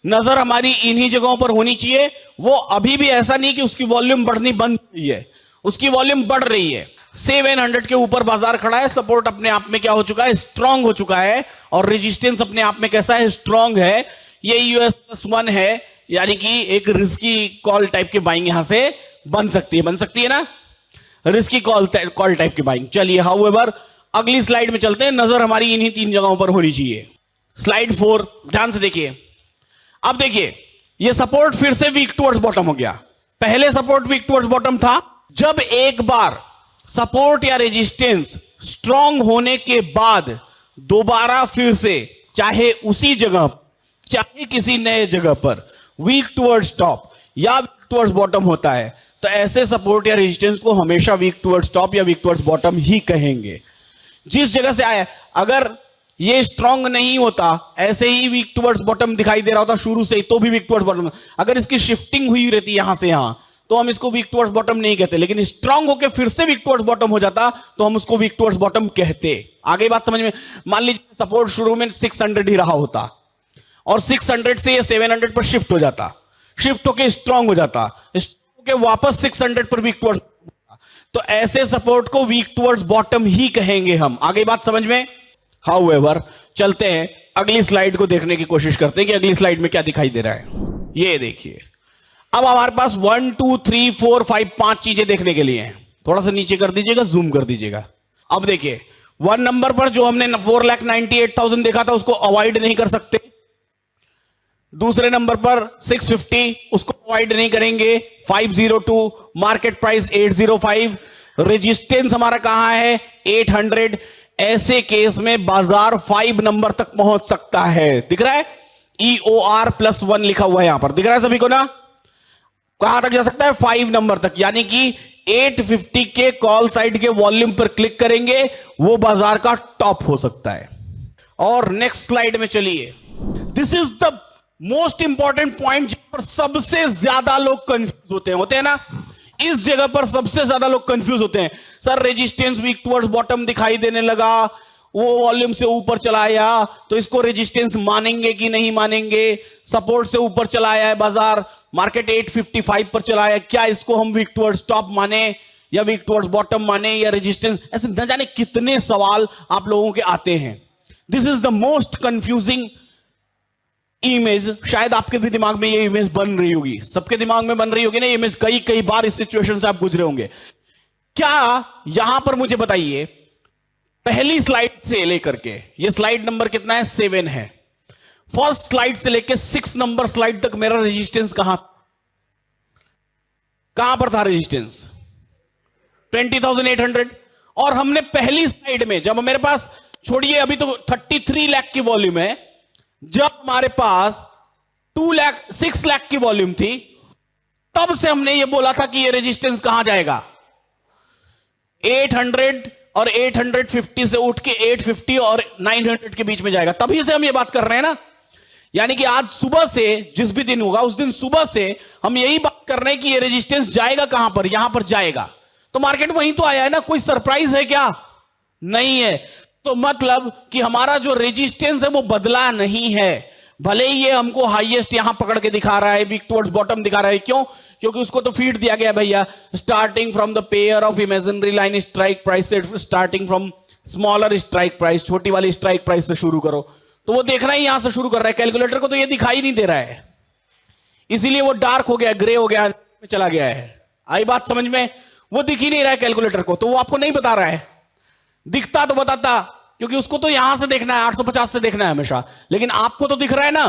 नजर हमारी इन्हीं जगहों पर होनी चाहिए। वो अभी भी ऐसा नहीं कि उसकी वॉल्यूम बढ़नी बंद हुई है, उसकी वॉल्यूम बढ़ रही है। 700 के ऊपर बाजार खड़ा है, सपोर्ट अपने आप में क्या हो चुका है? स्ट्रांग हो चुका है, और रेजिस्टेंस अपने आप में कैसा है? स्ट्रांग है। ये US+1 है, यानी कि एक रिस्की कॉल टाइप की बाइंग यहां से बन सकती है ना, रिस्की कॉल टाइप की बाइंग। चलिए हाउएवर अगली स्लाइड में चलते हैं। नजर हमारी इन्हीं 3 जगहों पर होनी चाहिए। स्लाइड 4 ध्यान से देखिए। अब देखिए ये सपोर्ट फिर से वीक टुवर्ड्स बॉटम हो गया। पहले सपोर्ट वीक टुवर्ड्स बॉटम था। जब एक बार सपोर्ट या रेजिस्टेंस स्ट्रांग होने के बाद दोबारा फिर से, चाहे उसी जगह चाहे किसी नए जगह पर, वीक टुवर्ड्स टॉप या वीक टुवर्ड्स बॉटम होता है, तो ऐसे सपोर्ट या रेजिस्टेंस को हमेशा वीक टुवर्ड्स टॉप या वीक टुवर्ड्स बॉटम ही कहेंगे। जिस जगह से आया, अगर ये स्ट्रांग नहीं होता, ऐसे ही वीक टुवर्ड्स बॉटम दिखाई दे रहा होता शुरू से ही, तो भी वीक टुवर्ड्स बॉटम, अगर इसकी शिफ्टिंग हुई रहती यहां से यहां, तो हम इसको वीक टुवर्ड्स बॉटम नहीं कहते, लेकिन स्ट्रांग होके फिर से वीक टुवर्ड्स बॉटम हो जाता तो हम उसको वीक टुवर्ड्स बॉटम कहते। आगे बात समझ में? मान लीजिए सपोर्ट शुरू में 600 ही रहा होता और 600 से ये 700 पर शिफ्ट हो जाता, शिफ्ट होके स्ट्रांग हो जाता, स्ट्रांग होके वापस 600 पर वीक टुवर्ड्स, तो ऐसे सपोर्ट को वीक टुवर्ड्स बॉटम ही कहेंगे हम। आगे बात समझ में? हाउएवर चलते हैं अगली स्लाइड को देखने की कोशिश करते हैं कि अगली स्लाइड में क्या दिखाई दे रहा है। ये देखिए, अब हमारे पास 1 2 3 4 5 5 चीजें देखने के लिए हैं। थोड़ा सा नीचे कर दीजिएगा, जूम कर दीजिएगा। अब देखिए 1 नंबर पर जो हमने 4,98,000 देखा था उसको अवॉइड नहीं कर सकते। दूसरे नंबर पर 650, उसको अवॉइड नहीं करेंगे। 502, मार्केट प्राइस 805, रेजिस्टेंस हमारा कहां है? 800। ऐसे केस में बाजार 5 नंबर तक पहुंच सकता है। दिख रहा है? EOR +1 लिखा हुआ है यहां पर, दिख रहा है सभी को ना? कहां तक जा सकता है? 5 नंबर तक, यानी कि 850 के कॉल साइड के वॉल्यूम पर क्लिक करेंगे, वो बाजार का टॉप हो सकता है। और नेक्स्ट स्लाइड में चलिए। This is the most important point जहां पर सबसे ज्यादा लोग कंफ्यूज होते हैं ना? इस जगह पर सबसे ज्यादा लोग कंफ्यूज होते हैं। Sir resistance weak towards bottom दिखाई देने लगा, वो वॉल्यूम से ऊपर चला आया, तो इसको रेजिस्टेंस मानेंगे कि नहीं मानेंगे? सपोर्ट से ऊपर चला आया है बाजार, मार्केट 855 पर चला आया, क्या इसको हम वीक टुवर्ड्स टॉप माने या वीक टुवर्ड्स बॉटम माने या रेजिस्टेंस? ऐसे न जाने कितने सवाल आप लोगों के आते हैं। This is the most confusing image. शायद आपके भी दिमाग में ये इमेज बन रही होगी, सबके दिमाग में बन रही होगी ना इमेज। कई कई बार इस सिचुएशन से आप गुजरे होंगे। क्या यहां पर मुझे बताइए, पहली स्लाइड से लेकर के, ये स्लाइड नंबर कितना है? 7 है। फर्स्ट स्लाइड से लेकर 6 नंबर स्लाइड तक मेरा रेजिस्टेंस कहां पर था? रेजिस्टेंस 20,800। और हमने पहली स्लाइड में, जब मेरे पास, छोड़िए अभी तो 33 लाख की वॉल्यूम है, जब हमारे पास 6 लाख की वॉल्यूम थी, तब से हमने ये बोला था कि ये रेजिस्टेंस कहां जाएगा? 800 और 850 से उठ के 850 और 900 के बीच में जाएगा। तभी से हम ये बात कर रहे हैं ना। यानी कि आज सुबह से, जिस भी दिन होगा उस दिन सुबह से हम यही बात कर रहे हैं कि ये रेजिस्टेंस जाएगा कहां पर? यहां पर जाएगा। तो मार्केट वहीं तो आया है ना, कोई सरप्राइज है क्या? नहीं है। तो मतलब कि हमारा जो रेजिस्टेंस है वो बदला नहीं है। भले ही ये हमको हाईएस्ट यहां पकड़ के दिखा रहा है, वीक टुवर्ड्स बॉटम दिखा रहा है, क्यों? क्योंकि उसको तो फीड दिया गया भैया, starting from the pair of imaginary line strike price से, starting from smaller strike price, छोटी वाली स्ट्राइक प्राइस से शुरू करो। तो वो देखना ही यहां से शुरू कर रहा है। कैलकुलेटर को तो ये दिखाई नहीं दे रहा है, इसीलिए वो डार्क हो गया, ग्रे हो गया, चला गया है। आई बात समझ में? वो दिख ही नहीं रहा है कैलकुलेटर को, तो वो आपको नहीं बता रहा है। दिखता तो बताता, क्योंकि उसको तो यहां से देखना है, 850 से देखना है हमेशा। लेकिन आपको तो दिख रहा है ना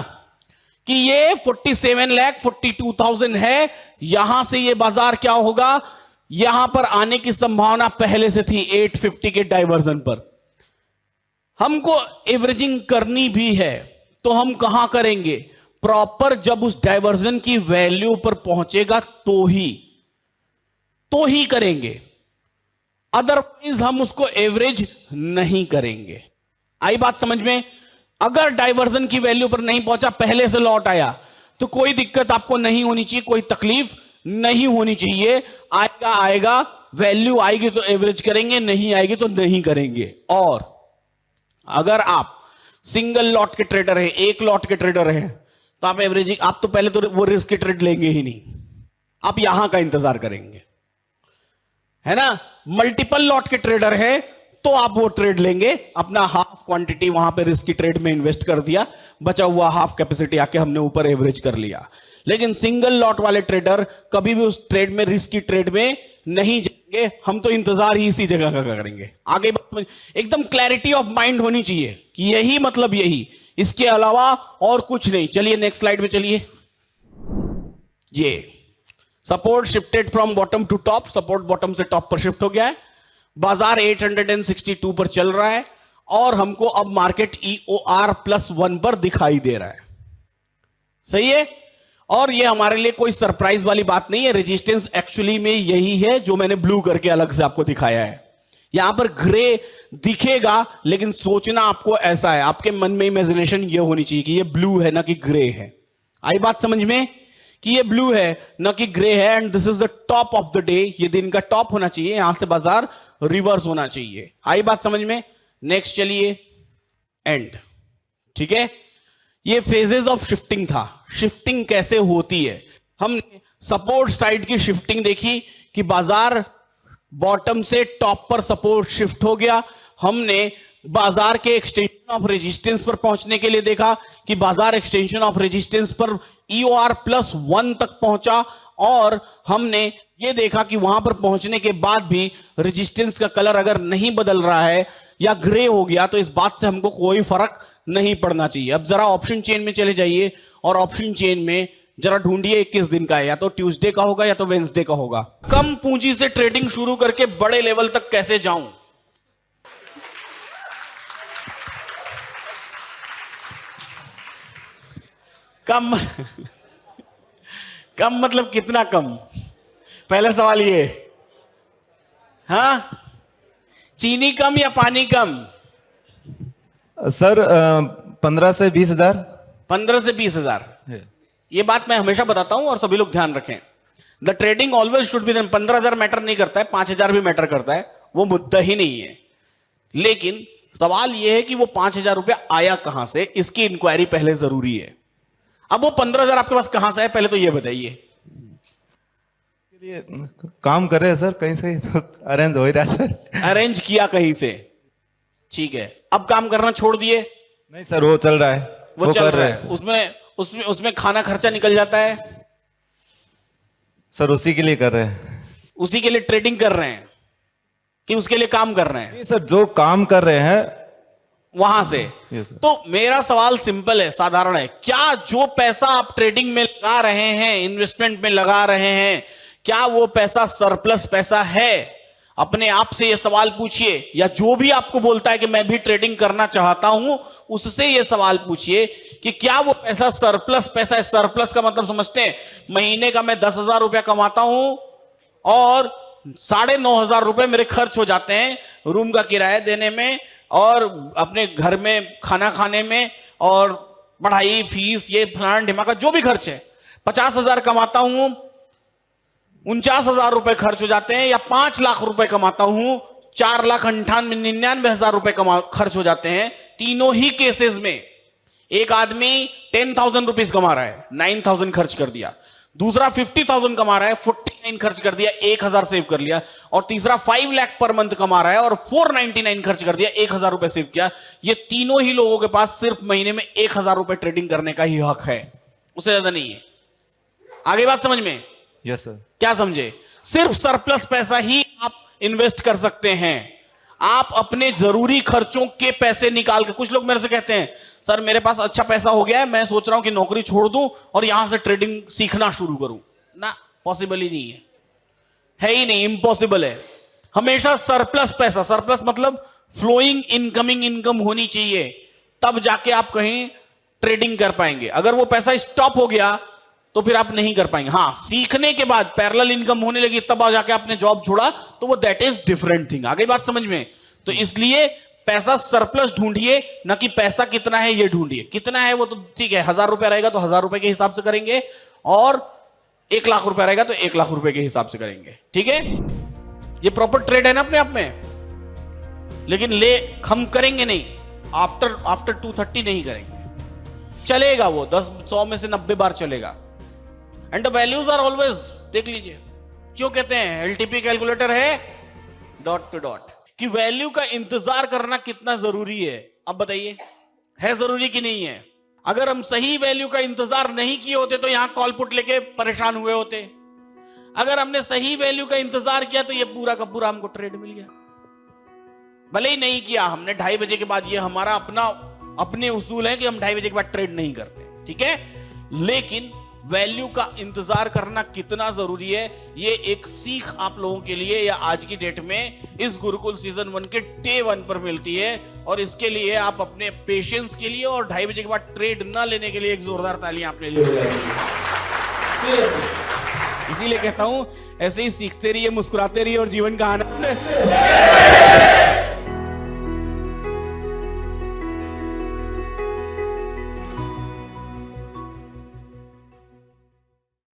कि ये 47,42,000 है। यहां से ये बाजार क्या होगा? यहां पर आने की संभावना पहले से थी 850 के डाइवर्जन पर। हमको एवरेजिंग करनी भी है, तो हम कहां करेंगे? प्रॉपर जब उस डाइवर्जन की वैल्यू पर पहुंचेगा तो ही करेंगे, अदरवाइज हम उसको एवरेज नहीं करेंगे। आई बात समझ में? अगर डाइवर्जन की वैल्यू पर नहीं पहुंचा, पहले से लौट आया, तो कोई दिक्कत आपको नहीं होनी चाहिए, कोई तकलीफ नहीं होनी चाहिए। आएगा, वैल्यू आएगी तो एवरेज करेंगे, नहीं आएगी तो नहीं करेंगे। और अगर आप सिंगल लॉट के ट्रेडर हैं, एक लॉट के ट्रेडर हैं, तो आप एवरेजिंग, आप तो पहले तो वो रिस्क की ट्रेड लेंगे ही नहीं, आप यहां का इंतजार करेंगे, है ना? मल्टीपल लॉट के ट्रेडर है तो आप वो ट्रेड लेंगे, अपना हाफ क्वांटिटी वहां पे रिस्क की ट्रेड में इन्वेस्ट कर दिया, बचा हुआ हाफ कैपेसिटी आके हमने ऊपर एवरेज कर लिया। लेकिन सिंगल लॉट वाले ट्रेडर कभी भी उस ट्रेड में, रिस्क की ट्रेड में नहीं जाएंगे। हम तो इंतजार ही इसी जगह का करेंगे। आगे बात एकदम क्लैरिटी ऑफ माइंड होनी चाहिए कि यही मतलब यही, इसके अलावा और कुछ नहीं। चलिए नेक्स्ट स्लाइड में चलिए। ये support shifted from bottom to top, support bottom से टॉप पर शिफ्ट हो गया है। बाजार 862 पर चल रहा है और हमको अब मार्केट EOR+1 पर दिखाई दे रहा है। सही है? और ये हमारे लिए कोई सरप्राइज वाली बात नहीं है। रेजिस्टेंस एक्चुअली में यही है जो मैंने ब्लू करके अलग से आपको दिखाया है। यहां पर ग्रे दिखेगा, लेकिन सोचना आपको ऐसा है, आपके मन में इमेजिनेशन ये होनी चाहिए कि ये ब्लू है ना कि ग्रे है। आई बात समझ में? कि ये ब्लू है ना कि ग्रे है, and this is the top of the day, ये दिन का टॉप होना चाहिए, यहां से बाजार रिवर्स होना चाहिए। आई बात समझ में? नेक्स्ट चलिए, एंड। ठीक है, ये फेजेस ऑफ शिफ्टिंग था। शिफ्टिंग कैसे होती है, हमने सपोर्ट साइड की शिफ्टिंग देखी कि बाजार बॉटम से टॉप पर सपोर्ट शिफ्ट हो गया। हमने बाजार के एक्सटेंशन ऑफ रेजिस्टेंस पर पहुंचने के लिए देखा कि बाजार एक्सटेंशन ऑफ रेजिस्टेंस पर EOR +1 तक पहुंचा, और हमने ये देखा कि वहां पर पहुंचने के बाद भी रेजिस्टेंस का कलर अगर नहीं बदल रहा है या ग्रे हो गया तो इस बात से हमको कोई फर्क नहीं पड़ना चाहिए। अब जरा ऑप्शन चेन में चले जाइए, और ऑप्शन चेन में जरा ढूंढिए किस दिन का है, या तो ट्यूसडे का होगा या तो वेंसडे का होगा। कम पूंजी से ट्रेडिंग शुरू करके बड़े लेवल तक कैसे जाऊं? कम कम मतलब कितना कम? पहला सवाल ये, हाँ, चीनी कम या पानी कम? सर 15 से 20 हजार। 15 से 20 हजार। ये बात मैं हमेशा बताता हूं और सभी लोग ध्यान रखें, the trading always should be done. 15,000 matter नहीं करता है, 5,000 भी मैटर करता है, वो मुद्दा ही नहीं है। लेकिन सवाल यह है कि वो 5,000 रुपया आया कहां से, इसकी इंक्वायरी पहले जरूरी है। अब वो 15,000 आपके पास कहां से है, पहले तो ये बताइए। काम कर रहे हैं सर, कहीं से अरेंज हो ही रहा है सर। अरेंज किया कहीं से, ठीक है। अब काम करना छोड़ दिए? नहीं सर, वो चल रहा है, वो चल कर रहा रहे है, हैं उसमें खाना खर्चा निकल जाता है सर, उसी के लिए कर रहे हैं। उसी के लिए ट्रेडिंग कर रहे हैं कि उसके लिए काम कर रहे हैं? नहीं सर, जो काम कर रहे हैं वहां से। Yes, sir. तो मेरा सवाल सिंपल है, साधारण है, क्या जो पैसा आप ट्रेडिंग में लगा रहे हैं, इन्वेस्टमेंट में लगा रहे हैं, क्या वो पैसा सरप्लस पैसा है? अपने आप से ये सवाल पूछिए, या जो भी आपको बोलता है कि मैं भी ट्रेडिंग करना चाहता हूं उससे ये सवाल पूछिए कि क्या वो पैसा सरप्लस पैसा है। सरप्लस का मतलब समझते हैं, महीने का मैं 10,000 रुपया कमाता हूं और 9,500 रुपए मेरे खर्च हो जाते हैं रूम का किराया देने में और अपने घर में खाना खाने में और पढ़ाई फीस, ये फलान ढिमाका जो भी खर्च है। 50,000 कमाता हूं, 49,000 रुपए खर्च हो जाते हैं, या 5 लाख रुपए कमाता हूं, 4,99,000 रुपए खर्च हो जाते हैं। तीनों ही केसेस में एक आदमी 10,000 रुपीज कमा रहा है, 9,000 खर्च कर दिया। दूसरा 50,000 कमा रहा है, 49 खर्च कर दिया, 1,000 सेव कर लिया। और तीसरा 5 लाख पर मंथ कमा रहा है और 499 खर्च कर दिया, 1,000 रुपए सेव किया। ये तीनों ही लोगों के पास सिर्फ महीने में 1,000 रुपए ट्रेडिंग करने का ही हक है, उससे ज्यादा नहीं है। आगे बात समझ में? Yes sir. क्या समझे? सिर्फ सरप्लस पैसा ही आप इन्वेस्ट कर सकते हैं। आप अपने जरूरी खर्चों के पैसे निकाल के, कुछ लोग मेरे से कहते हैं सर मेरे पास अच्छा पैसा हो गया है, मैं सोच रहा हूं कि नौकरी छोड़ दूं और यहां से ट्रेडिंग सीखना शुरू करूं। ना, पॉसिबल ही नहीं है ही नहीं, इम्पॉसिबल है। हमेशा सरप्लस पैसा, सरप्लस मतलब फ्लोइंग इनकमिंग इनकम होनी चाहिए, तब जाके आप कहीं ट्रेडिंग कर पाएंगे। अगर वो पैसा स्टॉप हो गया तो फिर आप नहीं कर पाएंगे। हाँ, सीखने के बाद पैरेलल इनकम होने लगी तब जाके आपने जॉब छोड़ा तो वो दैट इज डिफरेंट थिंग। आगे बात समझ में? तो इसलिए पैसा सरप्लस ढूंढिए, ना कि पैसा कितना है ये ढूंढिए। कितना है वो तो ठीक है, 1,000 रुपया रहेगा तो 1,000 रुपए के हिसाब से करेंगे, और 1 लाख रुपया रहेगा तो 1 लाख रुपए के हिसाब से करेंगे। ठीक है, ये प्रॉपर ट्रेड है ना अपने आप में। लेकिन हम करेंगे नहीं, आफ्टर 230 नहीं करेंगे। चलेगा वो 100 में से 90 बार चलेगा। And the values are always, देख लीजिए क्यों कहते हैं एलटीपी कैलकुलेटर है डॉट टू डॉट, कि वैल्यू का इंतजार करना कितना जरूरी है। अब बताइए, है जरूरी कि नहीं है? अगर हम सही वैल्यू का इंतजार नहीं किए होते तो यहां कॉल पुट लेके परेशान हुए होते। अगर हमने सही वैल्यू का इंतजार किया तो ये पूरा का पूरा हमको ट्रेड मिल गया। भले ही नहीं किया हमने 2:30 बजे के बाद, ये हमारा अपने उसूल है कि हम 2:30 बजे के बाद ट्रेड नहीं करते, ठीक है। लेकिन वैल्यू का इंतजार करना कितना जरूरी है, ये एक सीख आप लोगों के लिए या आज की डेट में इस गुरुकुल सीजन 1 के डे 1 पर मिलती है। और इसके लिए आप अपने पेशेंस के लिए और 2:30 बजे के बाद ट्रेड ना लेने के लिए एक जोरदार तालियां अपने लिए हो जाएगी। इसीलिए कहता हूं ऐसे ही सीखते रहिए, मुस्कुराते रहिए और जीवन का आनंद